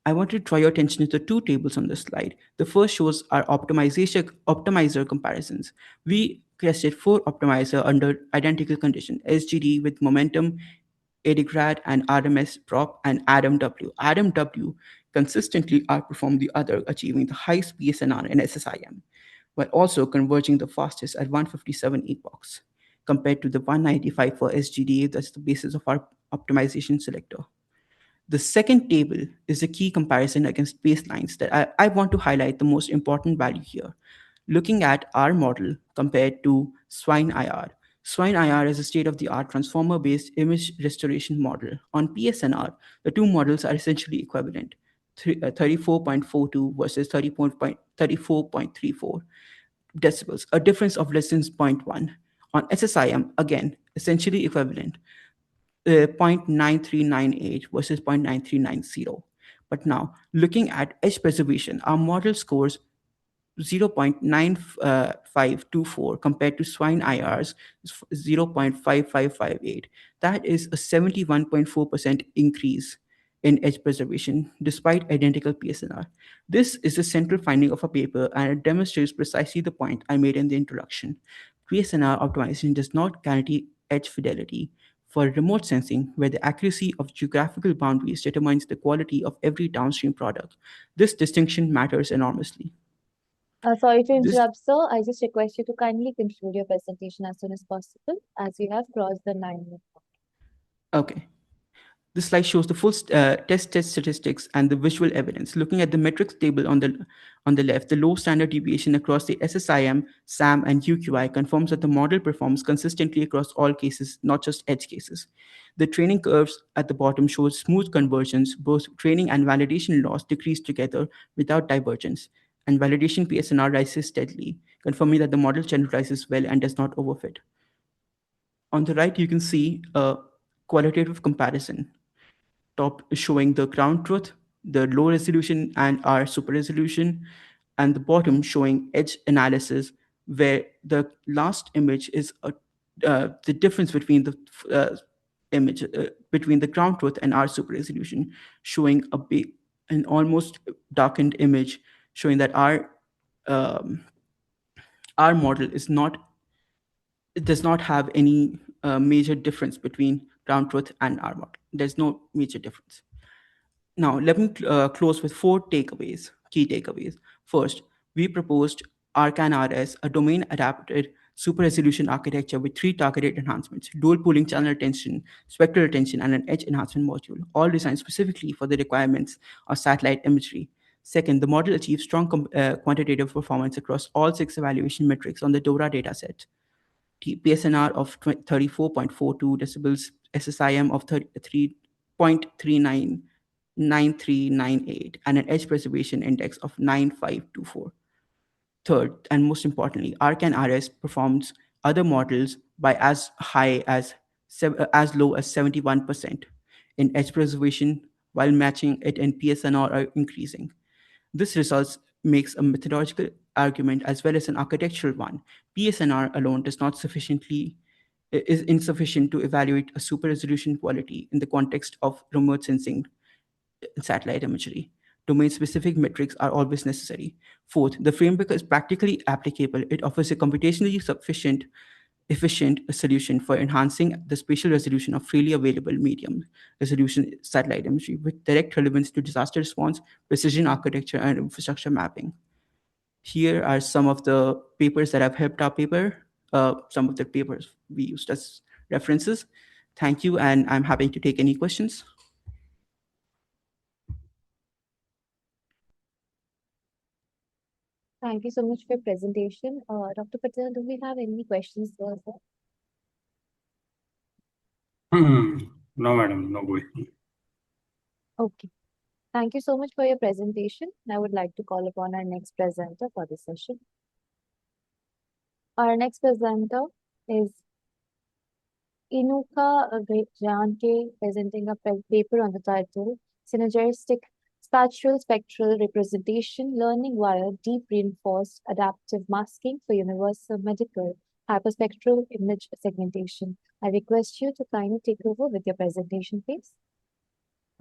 I want to draw your attention to the two tables on this slide. The first shows our optimizer comparisons. We tested four optimizer under identical condition: SGD with momentum, Edigrad, and RMS prop, and Adam W. Adam W consistently outperformed the other, achieving the highest PSNR in SSIM, while also converging the fastest at 157 epochs, compared to the 195 for SGD. That's the basis of our optimization selector. The second table is a key comparison against baselines that I want to highlight the most important value here. Looking at our model compared to Swine IR. Swine IR is a state of the art transformer based image restoration model. On PSNR, the two models are essentially equivalent: 34.42 versus 34.34 decibels, a difference of less than zero point 0.1. On SSIM, again, essentially equivalent: 0.9398 versus 0.9390. But now, looking at edge preservation, our model scores 0.9524 compared to Swine IR's 0.5558. That is a 71.4% increase in edge preservation despite identical PSNR. This is the central finding of a paper, and it demonstrates precisely the point I made in the introduction. PSNR optimization does not guarantee edge fidelity for remote sensing, where the accuracy of geographical boundaries determines the quality of every downstream product. This distinction matters enormously. Sorry to This interrupt, sir. I just request you to kindly conclude your presentation as soon as possible, as you have crossed the 9 minute mark. Okay. This slide shows the full test statistics and the visual evidence. Looking at the metrics table on the left, the low standard deviation across the SSIM, SAM, and UQI confirms that the model performs consistently across all cases, not just edge cases. The training curves at the bottom show smooth convergence. Both training and validation loss decrease together without divergence, and validation PSNR rises steadily, confirming that the model generalizes well and does not overfit. On the right, you can see a qualitative comparison. Top is showing the ground truth, the low resolution, and our super resolution, and the bottom showing edge analysis, where the last image is the difference between the image between the ground truth and our super resolution, showing an almost darkened image, showing that um, our model is not it does not have any major difference between ground truth and our model. There's no major difference. Now, let me close with four key takeaways. First, we proposed Arcan RS, a domain adapted super resolution architecture with three targeted enhancements: dual pooling channel attention, spectral attention, and an edge enhancement module, all designed specifically for the requirements of satellite imagery. Second, the model achieves strong quantitative performance across all six evaluation metrics on the DORA dataset: PSNR of 34.42 decibels, SSIM of 33.9398, and an edge preservation index of 9524. Third, and most importantly, Arcan RS performs other models by as high as low as 71% in edge preservation, while matching it in PSNR are increasing. This result makes a methodological argument as well as an architectural one. PSNR alone is insufficient to evaluate a super resolution quality in the context of remote sensing satellite imagery. Domain-specific metrics are always necessary. Fourth, the framework is practically applicable. It offers a computationally efficient solution for enhancing the spatial resolution of freely available medium resolution satellite imagery with direct relevance to disaster response, precision architecture, and infrastructure mapping. Here are some of the papers that have helped our paper, some of the papers we used as references. Thank you, and I'm happy to take any questions. Thank you so much for your presentation. Dr. Patel, do we have any questions for us? No, madam, no question. Okay. Thank you so much for your presentation. I would like to call upon our next presenter for this session. Our next presenter is Inuka Janke, presenting a paper on the title Synergistic Spatial Spectral Representation Learning via Deep Reinforced Adaptive Masking for Universal Medical Hyperspectral Image Segmentation. I request you to kindly take over with your presentation, please.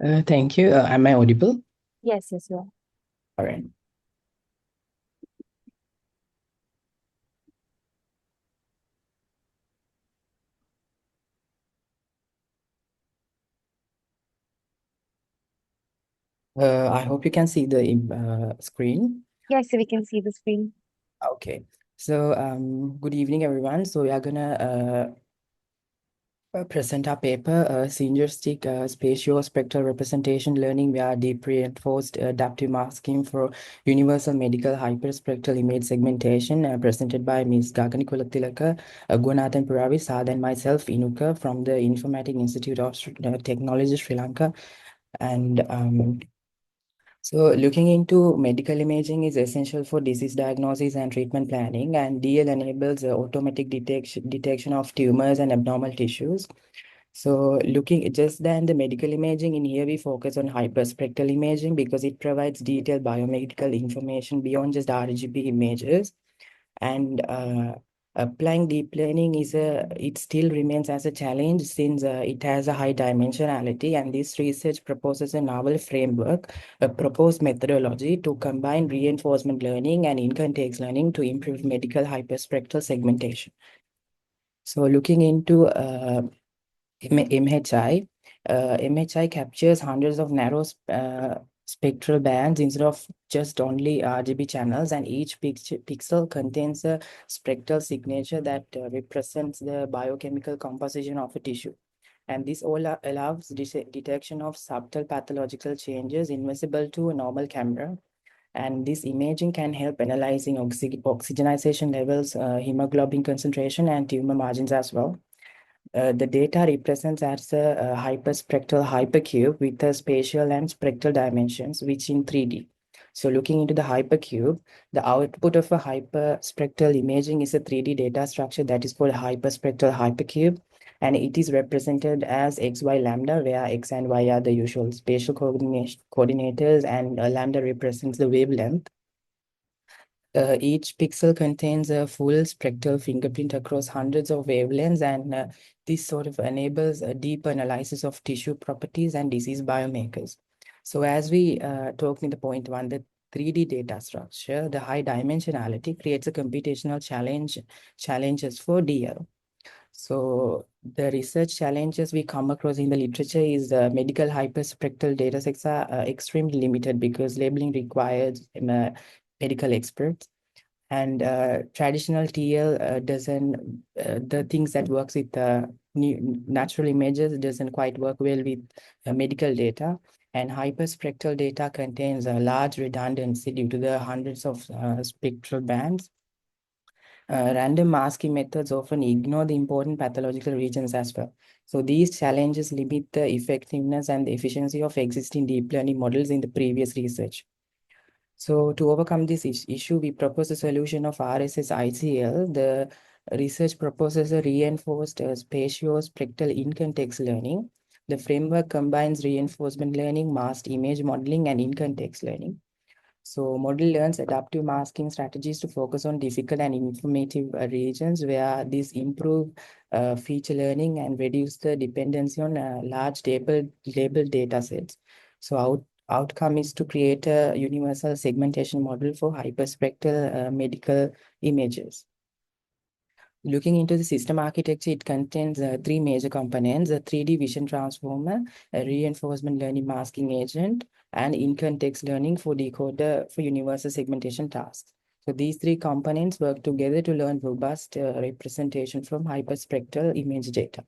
Thank you. Am I audible? Yes, you are. All right. I hope you can see the screen. Yes, we can see the screen. Okay. So good evening, everyone. So we are gonna present our paper, Synergistic Spatiospectral Representation Learning via Deep Reinforced Adaptive Masking for Universal Medical Hyperspectral Image Segmentation, presented by Ms. Gagani Kulatilaka, Gunathan Puravi, Sad, and myself, Inuka, from the Informatic Institute of Technology, Sri Lanka. And so looking into medical imaging is essential for disease diagnosis and treatment planning, and DL enables automatic detection of tumors and abnormal tissues. So looking just than the medical imaging, in here we focus on hyperspectral imaging because it provides detailed biomedical information beyond just RGB images. And applying deep learning it still remains as a challenge since it has a high dimensionality, and this research proposes a novel framework, a proposed methodology to combine reinforcement learning and in-context learning to improve medical hyperspectral segmentation. So looking into MHI, MHI captures hundreds of narrow spectral bands instead of just only RGB channels, and each pixel contains a spectral signature that represents the biochemical composition of a tissue. And this all allows detection of subtle pathological changes invisible to a normal camera. And this imaging can help analyzing oxygenization levels, hemoglobin concentration, and tumor margins as well. The data represents as a hyperspectral hypercube with a spatial and spectral dimensions, which in 3D. So looking into the hypercube, the output of a hyperspectral imaging is a 3D data structure that is called hyperspectral hypercube, and it is represented as XY lambda, where X and Y are the usual spatial coordinators, and lambda represents the wavelength. Each pixel contains a full spectral fingerprint across hundreds of wavelengths, and this sort of enables a deep analysis of tissue properties and disease biomarkers. So as we talked in the point one, the 3D data structure, the high dimensionality creates a computational challenges for DL. So the research challenges we come across in the literature is medical hyperspectral data sets are extremely limited because labeling requires medical experts, and traditional TL doesn't the things that works with natural images doesn't quite work well with medical data, and hyperspectral data contains a large redundancy due to the hundreds of spectral bands. Random masking methods often ignore the important pathological regions as well. So these challenges limit the effectiveness and the efficiency of existing deep learning models in the previous research. So to overcome this issue, we propose a solution of RSS-ICL. The research proposes a reinforced spatio-spectral in-context learning. The framework combines reinforcement learning, masked image modeling, and in-context learning. So model learns adaptive masking strategies to focus on difficult and informative regions where these improve feature learning and reduce the dependency on large labeled data sets. So outcome is to create a universal segmentation model for hyperspectral medical images. Looking into the system architecture, it contains three major components: a 3D vision transformer, a reinforcement learning masking agent, and in-context learning for decoder for universal segmentation tasks. So these three components work together to learn robust representation from hyperspectral image data.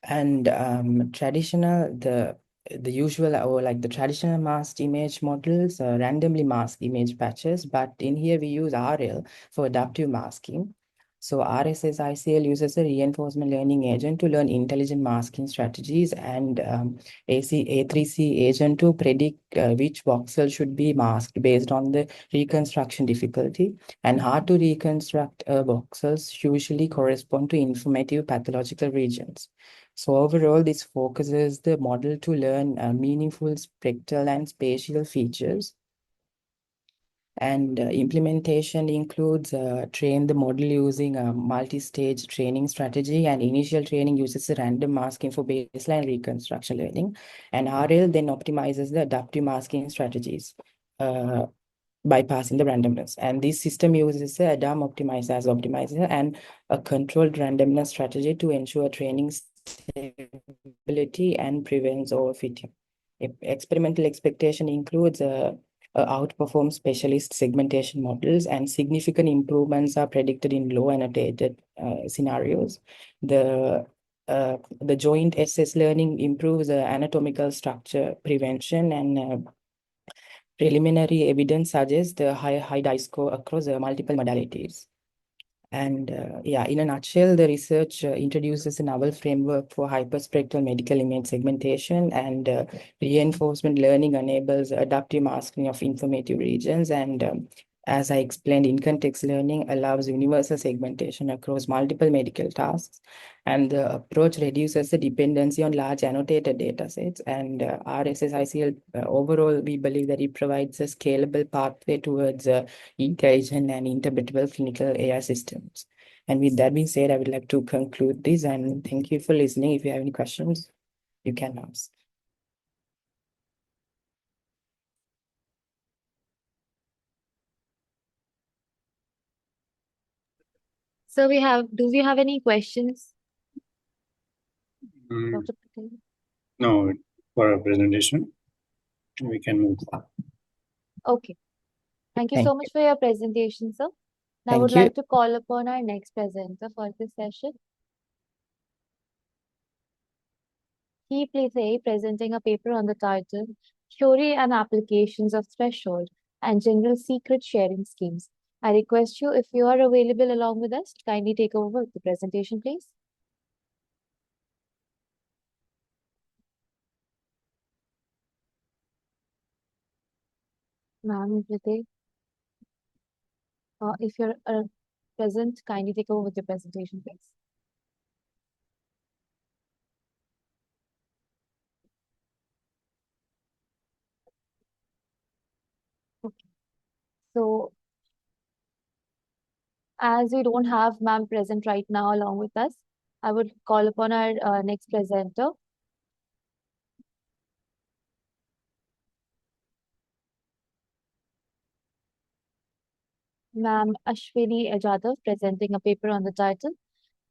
And the the usual or like the traditional masked image models, randomly mask image patches, but in here we use RL for adaptive masking. So RSSICL uses a reinforcement learning agent to learn intelligent masking strategies, and A3C agent to predict which voxel should be masked based on the reconstruction difficulty. And hard to reconstruct voxels usually correspond to informative pathological regions. So overall, this focuses the model to learn meaningful spectral and spatial features. And implementation includes train the model using a multi-stage training strategy, and initial training uses a random masking for baseline reconstruction learning. And RL then optimizes the adaptive masking strategies, bypassing the randomness. And this system uses a ADAM optimizer as optimizer and a controlled randomness strategy to ensure training stability and prevents overfitting. Experimental expectation includes outperform specialist segmentation models, and significant improvements are predicted in low annotated scenarios. The joint SS learning improves anatomical structure prevention, and preliminary evidence suggests the high dice score across multiple modalities. And yeah, in a nutshell, the research introduces a novel framework for hyperspectral medical image segmentation, and reinforcement learning enables adaptive masking of informative regions. And as I explained, in-context learning allows universal segmentation across multiple medical tasks. And the approach reduces the dependency on large annotated data sets. And RSSICL, overall, we believe that it provides a scalable pathway towards intelligent and interpretable clinical AI systems. And with that being said, I would like to conclude this, and thank you for listening. If you have any questions, you can ask. So do we have any questions, Mm, Dr. Patel? no, for a presentation, we can move on. Okay. Thank you Thank so much for your presentation, sir. Now I Thank would you. like to call upon our next presenter for this session. He plays A, presenting a paper on the title Theory and Applications of Threshold and General Secret Sharing Schemes. I request you, if you are available along with us, to kindly take over the presentation, please. Ma'am, if you're present, kindly take over with your presentation, please. Okay. So, as we don't have ma'am present right now along with us, I would call upon our next presenter. Ma'am Ashwini Jadhav, presenting a paper on the title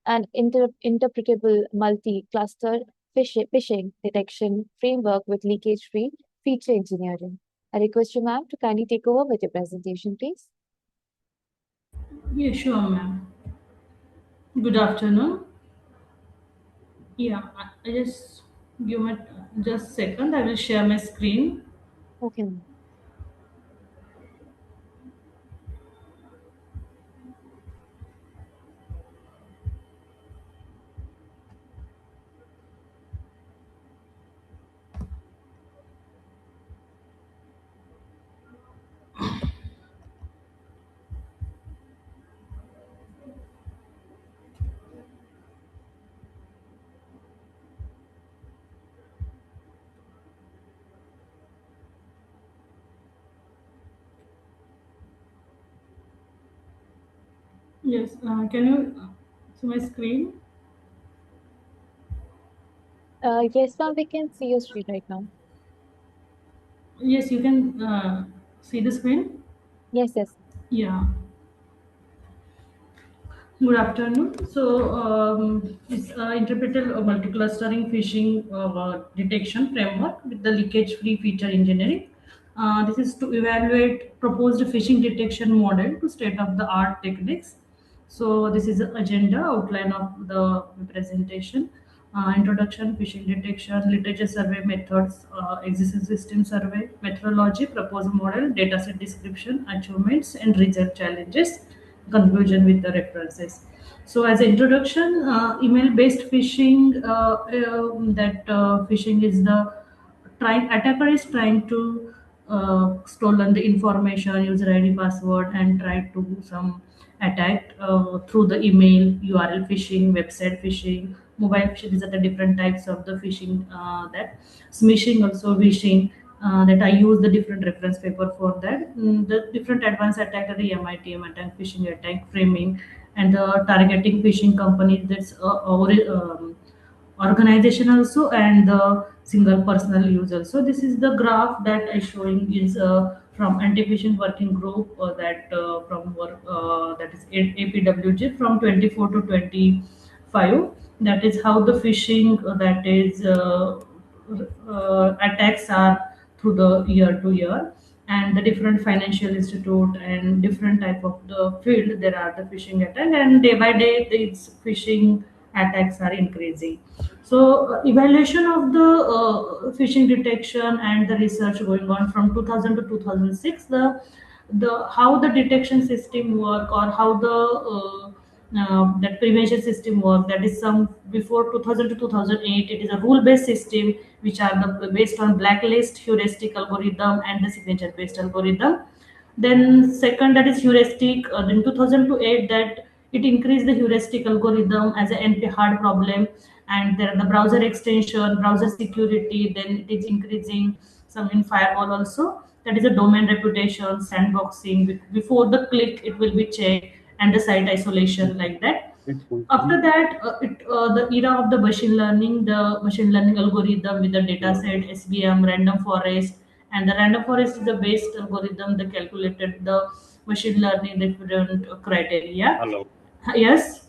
An Interpretable Multi-Cluster Phishing Detection Framework with Leakage-Free Feature Engineering. I request you, ma'am, to kindly take over with your presentation, please. Yeah, sure, ma'am. Good afternoon. Yeah, I just give me just a second. I will share my screen. Okay, ma'am. Yes, can you see my screen? Yes, ma'am, we can see your screen right now. Yes, you can see the screen. Yes, yes. Yeah. Good afternoon. So, it's interpreted multi-clustering phishing detection framework with the leakage-free feature engineering. This is to evaluate proposed phishing detection model to state-of-the-art techniques. So, this is the agenda outline of the presentation. introduction, phishing detection, literature survey methods, existing system survey, methodology, proposed model, dataset description, achievements, and result challenges, conclusion with the references. So, as introduction, email-based phishing, phishing is the attacker is trying to stolen the information, user ID, password, and try to do some attack through the email, URL phishing, website phishing, mobile phishing. These are the different types of the phishing. That smishing also phishing. That I use the different reference paper for that. The different advanced attack are the MITM attack, phishing attack, framing, and the targeting phishing companies. That's organization also, and the single personal use also. This is the graph that I showing is from anti-phishing working group from work that is APWG from 24 to 25. That is how the phishing attacks are through the year to year, and the different financial institute and different type of the field there are the phishing attack, and day by day these phishing attacks are increasing. So evaluation of the phishing detection and the research going on from 2000 to 2006, the how the detection system work, or how the that prevention system work, that is some before 2000 to 2008. It is a rule based system which are based on blacklist, heuristic algorithm, and the signature based algorithm. Then second, that is heuristic. Then 2000 to 8, that it increased the heuristic algorithm as an NP hard problem, and there are the browser extension, browser security. Then it is increasing some in firewall also. That is a domain reputation, sandboxing. Before the click, it will be checked, and the site isolation, like that. After that, the era of the machine learning algorithm with the data set, SVM, random forest, and the random forest is the best algorithm that calculated the machine learning different criteria. Hello. Yes.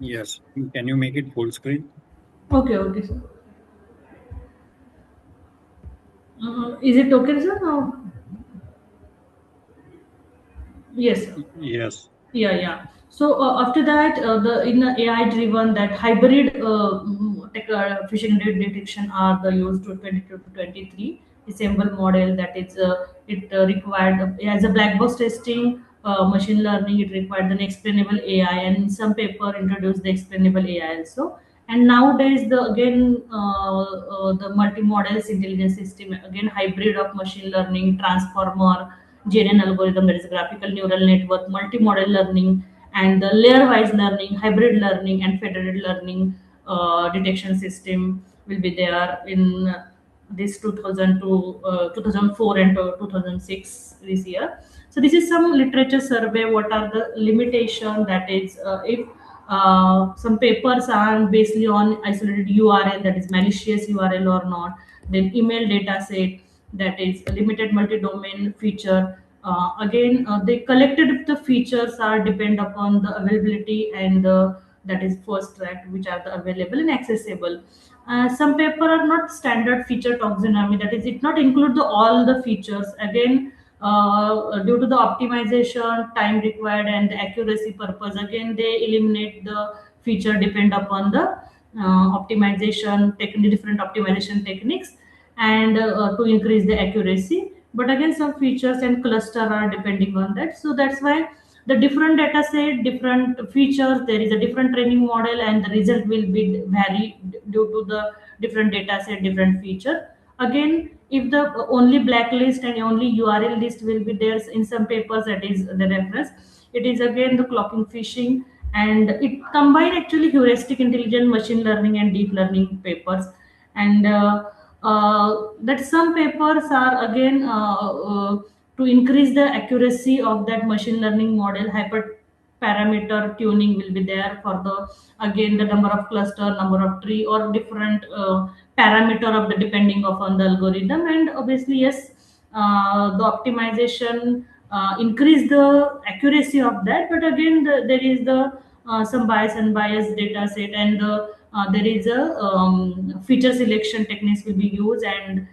Yes. Can you make it full screen? Okay. Okay, sir. Is it okay, sir? Now? Yes, sir. Yes. Yeah. So after that, the in the AI driven, that hybrid phishing detection are the used to 22 to 23 assemble model. That is it required as a black box testing, machine learning. It required an explainable AI, and some paper introduced the explainable AI also. And nowadays, the again the multi-models intelligence system, again hybrid of machine learning, transformer, GNN algorithm, that is graphical neural network, multi-model learning, and the layer-wise learning, hybrid learning, and federated learning detection system will be there in this 2002, 2004 and 2006 this year. So this is some literature survey. What are the limitation? That is, if some papers are basically on isolated URL, that is malicious URL or not. Then email data set, that is a limited multi-domain feature. Again, they collected if the features are depend upon the availability and that is first track, which are the available and accessible. Some paper are not standard feature taxonomy, that is it not include all the features. Again, due to the optimization time required and the accuracy purpose, again they eliminate the feature depend upon the different optimization techniques, and to increase the accuracy. But again, some features and cluster are depending on that. So that's why the different data set, different features, there is a different training model, and the result will be vary due to the different data set, different feature. Again, if the only blacklist and only URL list will be there in some papers, that is the reference. It is again the clocking phishing, and it combine actually heuristic intelligence, machine learning, and deep learning papers. And that some papers are again to increase the accuracy of that machine learning model, hyper parameter tuning will be there for the, again, the number of cluster, number of tree, or different parameter of the depending upon the algorithm. And obviously, yes, the optimization increase the accuracy of that. But again, there is the some bias and bias data set, and there is a feature selection techniques will be used. And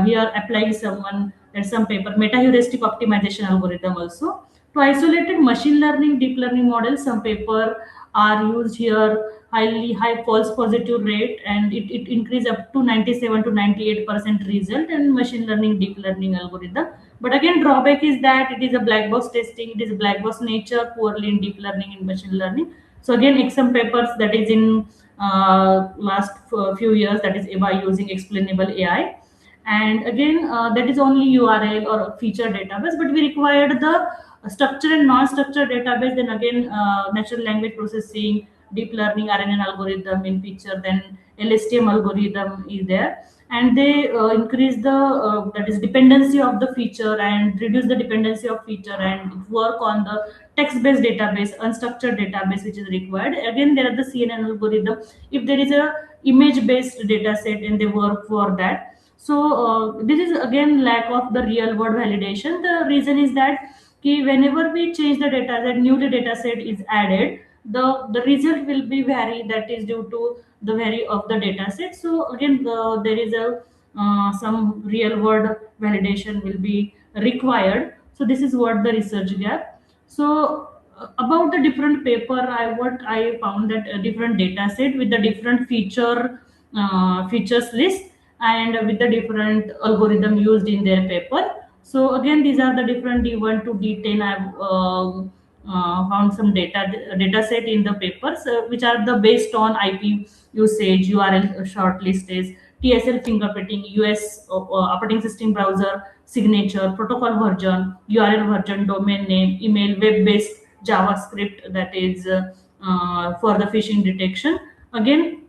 here applying someone, there's some paper meta heuristic optimization algorithm also to isolated machine learning, deep learning models. Some paper are used here high false positive rate, and it increase up to 97 to 98% result in machine learning deep learning algorithm. But again, drawback is that it is a black box testing, it is a black box nature, poorly in deep learning and machine learning. So again, some papers that is in last few years, that is by using explainable AI. And again, that is only URL or feature database, but we required the structured and non-structured database. Then again, natural language processing, deep learning, RNN algorithm in picture, then LSTM algorithm is there, and they increase the that is dependency of the feature and reduce the dependency of feature and work on the text-based database, unstructured database which is required. Again, there are the CNN algorithm. If there is a image-based data set and they work for that. So this is again lack of the real world validation. The reason is that whenever we change the data, that new data set is added, the result will be vary. That is due to the vary of the data set. So again, there is a some real world validation will be required. So this is what the research gap. So about the different paper, what I found that a different data set with the different features list and with the different algorithm used in their paper. So again, these are the different D1 to D10. I've found some data set in the papers, which are the based on IP usage, URL shortlist is TSL fingerprinting, US operating system browser signature, protocol version, URL version, domain name, email, web-based JavaScript, that is for the phishing detection. Again,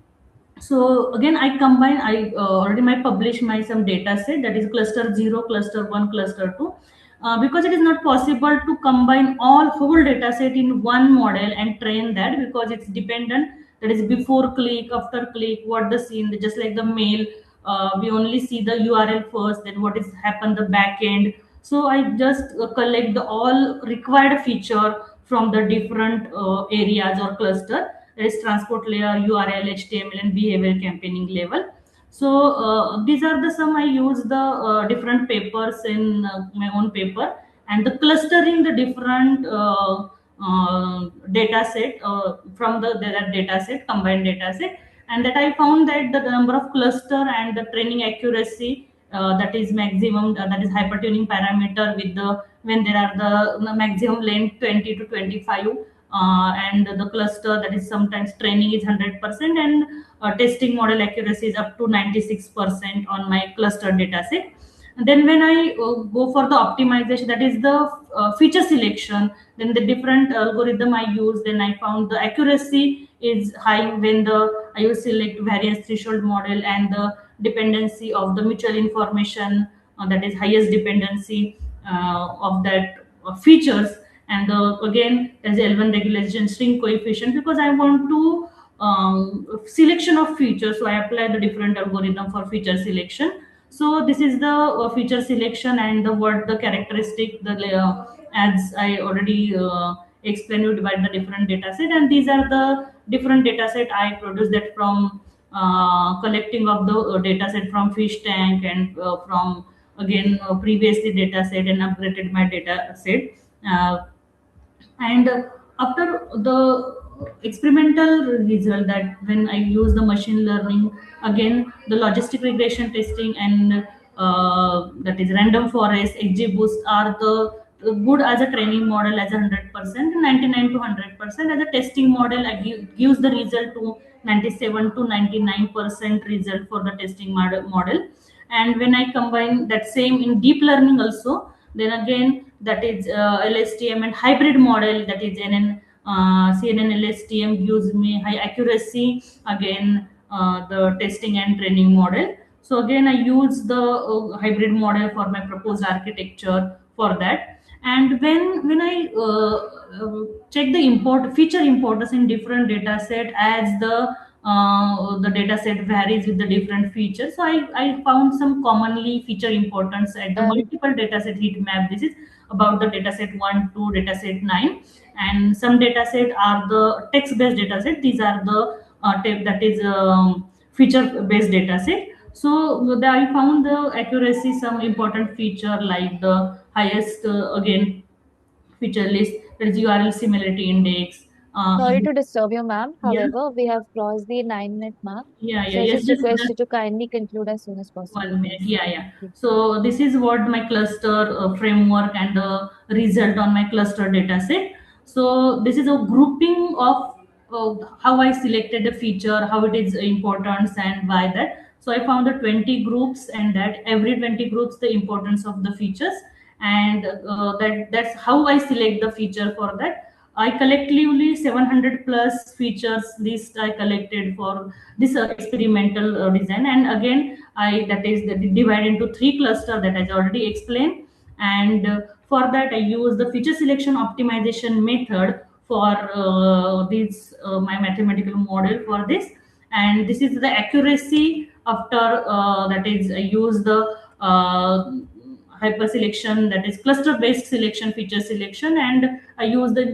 so again, I combine, I already my publish my some data set, that is cluster 0, cluster 1, cluster 2, because it is not possible to combine all whole data set in one model and train that, because it's dependent, that is before click, after click, what the scene, just like the mail, we only see the URL first, then what is happen the back end. So I just collect the all required feature from the different areas or cluster. There is transport layer, URL, HTML, and behavior campaigning level. So these are the some I use the different papers in my own paper, and the clustering the different data set from the data set, combined data set, and that I found that the number of cluster and the training accuracy, that is maximum, that is hypertuning parameter with the when there are the maximum length 20 to 25, and the cluster, that is sometimes training is 100%, and testing model accuracy is up to 96% on my cluster data set. And then when I go for the optimization, that is the feature selection, then the different algorithm I use, then I found the accuracy is high when the I use select variance threshold model, and the dependency of the mutual information, that is highest dependency of that features. And again, there's L1 regulation string coefficient, because I want to selection of features, so I apply the different algorithm for feature selection. So this is the feature selection, and the what the characteristic, the as I already explained, you divide the different data set, and these are the different data set I produce that from collecting of the data set from fish tank, and from again previously data set, and upgraded my data set. And after the experimental result, that when I use the machine learning, again the logistic regression testing, and that is random forest, XGBoost are the good as a training model as a 100%, 99 to 100% as a testing model. Gives the result to 97 to 99% result for the testing model. And when I combine that same in deep learning also, then again that is LSTM and hybrid model, that is CNN LSTM gives me high accuracy, again the testing and training model. So again I use the hybrid model for my proposed architecture for that. And when I check the import feature importance in different data set, as the data set varies with the different features, so I found some commonly feature importance at the multiple data set heat map. This is about the data set 1 to data set 9, and some data set are the text based data set. These are the that is feature based data set. So I found the accuracy some important feature, like the highest again feature list, there is URL similarity index, Sorry to disturb you, ma'am. Yeah, However, we have crossed the 9-minute mark. yeah, So I yes, just just request you to kindly conclude as soon as possible, 1 minute. please. Yeah. Yes. So this is what my cluster framework and the result on my cluster data set. So this is a grouping of how I selected the feature, how it is importance and why that. So I found the 20 groups, and that every 20 groups the importance of the features, and that's how I select the feature for that. I collectively 700 plus features list I collected for this experimental design, and again I that is divided into three cluster that I already explained, and for that I use the feature selection optimization method for this my mathematical model for this, and this is the accuracy after that is I use the hyper selection, that is cluster based selection, feature selection, and I use the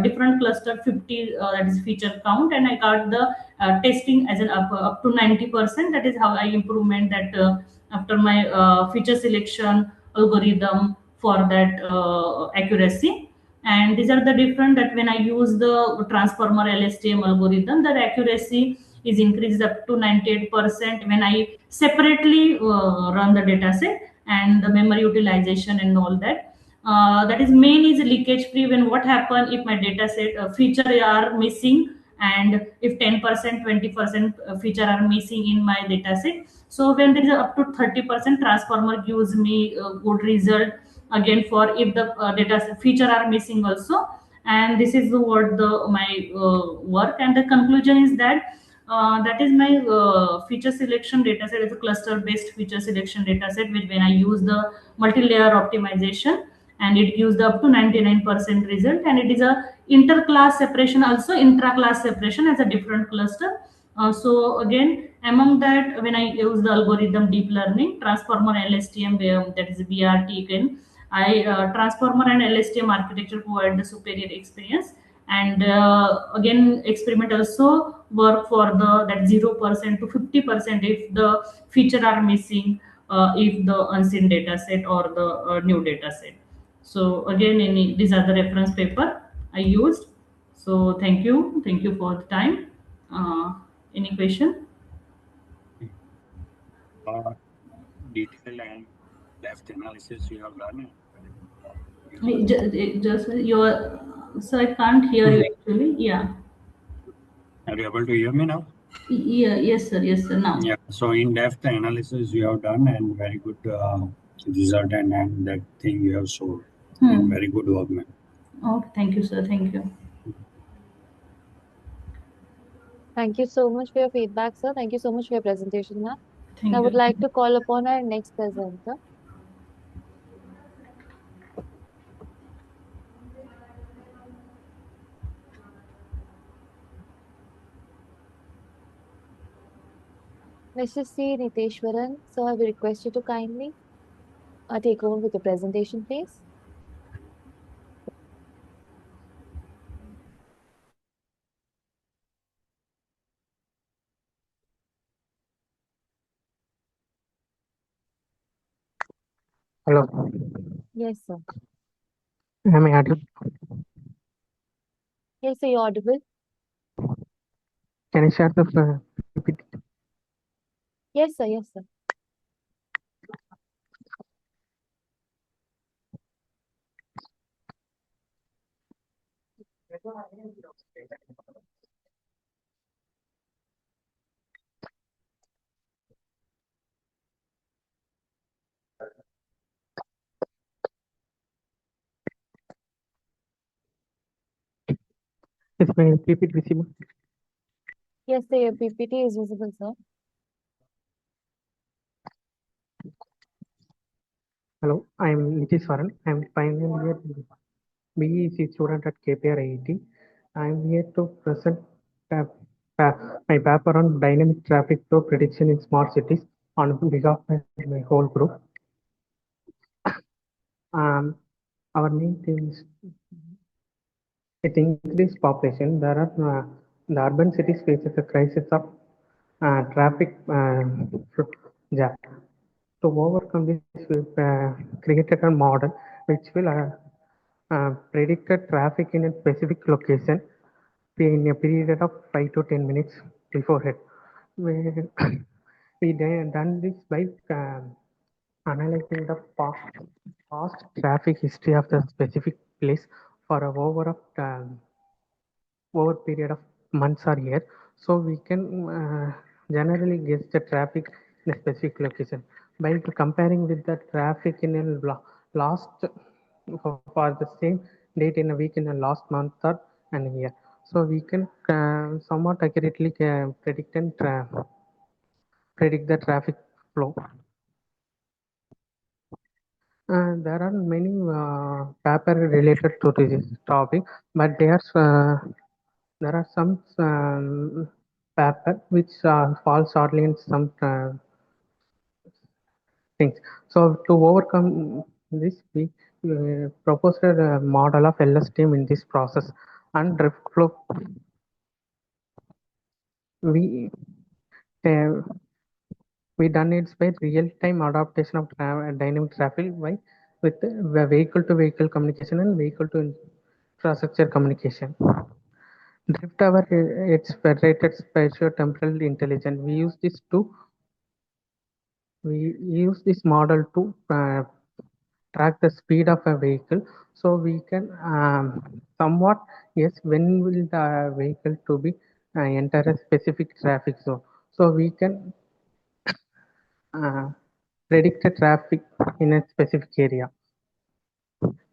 different cluster 50 that is feature count, and I got the testing as an up to 90%. That is how I improvement that after my feature selection algorithm for that accuracy. And these are the different that when I use the transformer LSTM algorithm, that accuracy is increased up to 98% when I separately run the data set, and the memory utilization and all that. That is main is leakage free. When what happen if my data set feature are missing, and if 10% 20% feature are missing in my data set, so when there is up to 30% transformer gives me a good result again for if the data feature are missing also. And this is the what the my work, and the conclusion is that that is my feature selection data set is a cluster based feature selection data set with when I use the multi-layer optimization, and it gives the up to 99% result, and it is a inter-class separation, also intra-class separation as a different cluster. So again, among that, when I use the algorithm deep learning, transformer LSTM, that is BRT, again, I transformer and LSTM architecture provide the superior experience. And again, experiment also work for the that 0% to 50% if the feature are missing, if the unseen data set or the new data set. So again, these are the reference paper I used. So thank you for the time. Any question? Detail and depth analysis you have done. Just your, so I can't hear you actually. Yeah. Are you able to hear me now? Yeah. Yes, sir. Yes, sir. Now. Yeah. So in-depth analysis you have done, and very good result, and that thing you have showed, and very good work, man. Okay. Thank you, sir. Thank you. Thank you so much for your feedback, sir. Thank you so much for your presentation, ma'am. Thank I would you. like to call upon our next presenter. Mr. C. Niteshwaran, sir, I will request you to kindly take over with the presentation, please. Hello. Yes, sir. Am I audible? Yes, sir, you're audible. Can I share the PPT? Yes, sir. Yes, sir. Is my PPT visible? Yes, sir, your PPT is visible, sir. Hello, I am Niteshwaran. I am final year BEC student at KPR IIT. I am here to present my paper on dynamic traffic flow prediction in smart cities on behalf of my whole group. Our main theme is with increased population, there are the urban cities faces a crisis of traffic jam. To overcome this, we've created a model which will predict the traffic in a specific location in a period of 5 to 10 minutes beforehand. We done this by analyzing the past traffic history of the specific place for a over period of months or year, so we can generally guess the traffic in a specific location by comparing with the traffic in a last for the same date in a week in a last month or an year. So we can somewhat accurately predict the traffic flow. There are many paper related to this topic, but there are some paper which fall shortly in some things. So to overcome this, we proposed a model of LSTM in this process, and drift flow. We done it by real-time adaptation of dynamic traffic with vehicle-to-vehicle communication and vehicle-to-infrastructure communication. Drift hour, it's federated spatio-temporal intelligence. We use this model to track the speed of a vehicle, so we can somewhat guess when will the vehicle to be enter a specific traffic zone. So we can predict the traffic in a specific area.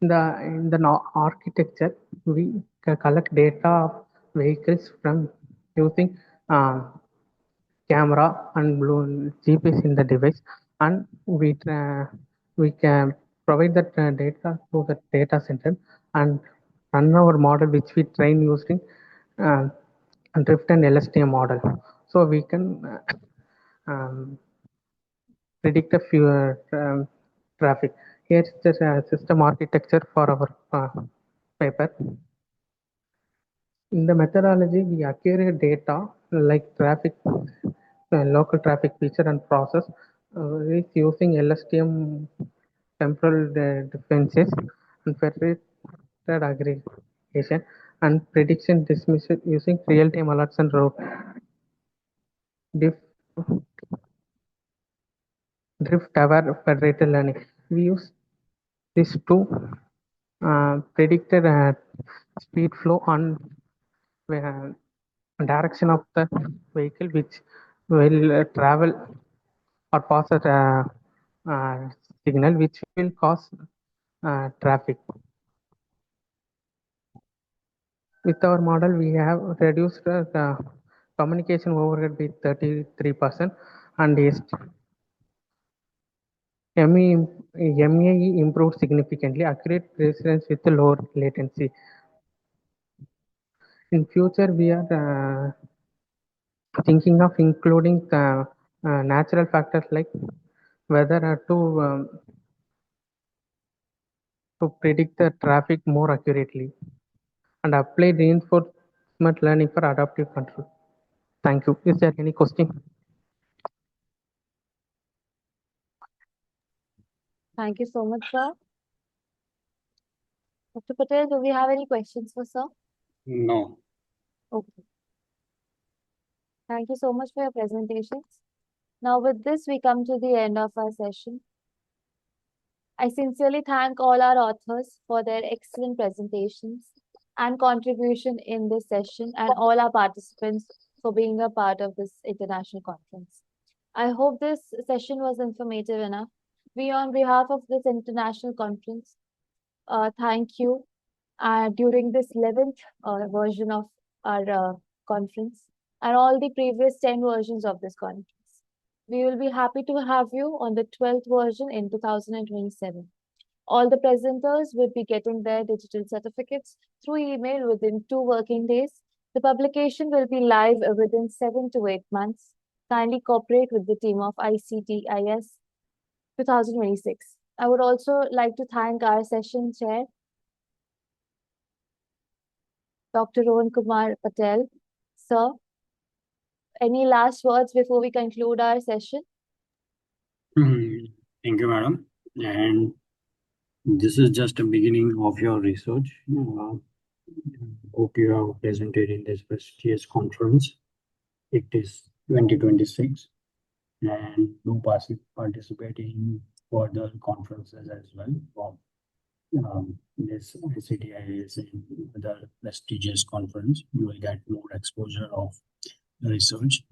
In the architecture, we collect data of vehicles from using camera and GPS in the device, and we can provide that data to the data center and run our model, which we train using uh, drift and LSTM model. So we can predict the traffic. Here's the system architecture for our paper. In the methodology, we acquire data like traffic, local traffic feature and process is using LSTM temporal differences and federated aggregation and prediction dismissal using real-time alerts and route drift-aware federated learning. We use this to predict the speed flow and direction of the vehicle which will travel or pass a signal which will cause traffic. With our model, we have reduced the communication overhead by 33% and MAE improved significantly, accurate precedence with lower latency. In future, we are thinking of including natural factors like weather to predict the traffic more accurately and apply reinforcement learning for adaptive control. Thank you. Is there any question? Thank you so much, sir. Dr. Patel, do we have any questions for sir? No. Okay. Thank you so much for your presentations. Now, with this, we come to the end of our session. I sincerely thank all our authors for their excellent presentations and contribution in this session, and all our participants for being a part of this international conference. I hope this session was informative enough. We, on behalf of this international conference, thank you during this 11th version of our conference and all the previous 10 versions of this conference. We will be happy to have you on the 12th version in 2027. All the presenters will be getting their digital certificates through email within 2 working days. The publication will be live within 7 to 8 months. Kindly cooperate with the team of ICTIS 2026. I would also like to thank our session chair, Dr. Rohan Kumar Patel. Sir, any last words before we conclude our session? Thank you, madam. And this is just a beginning of your research. Hope you have presented in this prestigious conference. It is 2026, and do participate in further conferences as well from this ICTIS and other prestigious conference. You will get more exposure of research.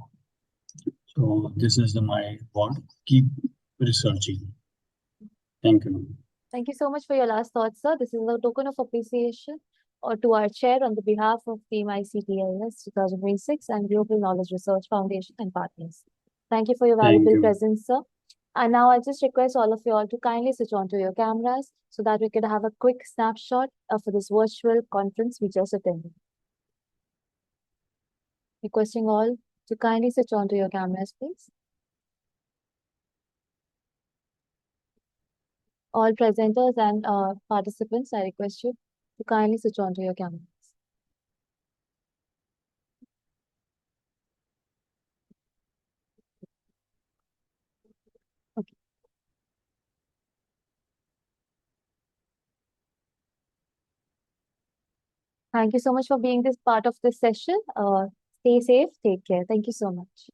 So this is my word. Keep researching. Thank you. Thank you so much for your last thoughts, sir. This is a token of appreciation to our chair on the behalf of Team ICTIS 2026 and Global Knowledge Research Foundation and partners. Thank you for your Thank valuable you. presence, sir. And now I just request all of you all to kindly switch on to your cameras so that we could have a quick snapshot for this virtual conference we just attended. Requesting all to kindly switch on to your cameras, please. All presenters and participants, I request you to kindly switch on to your cameras. Okay. Thank you so much for being this part of this session. Stay safe, take care. Thank you so much.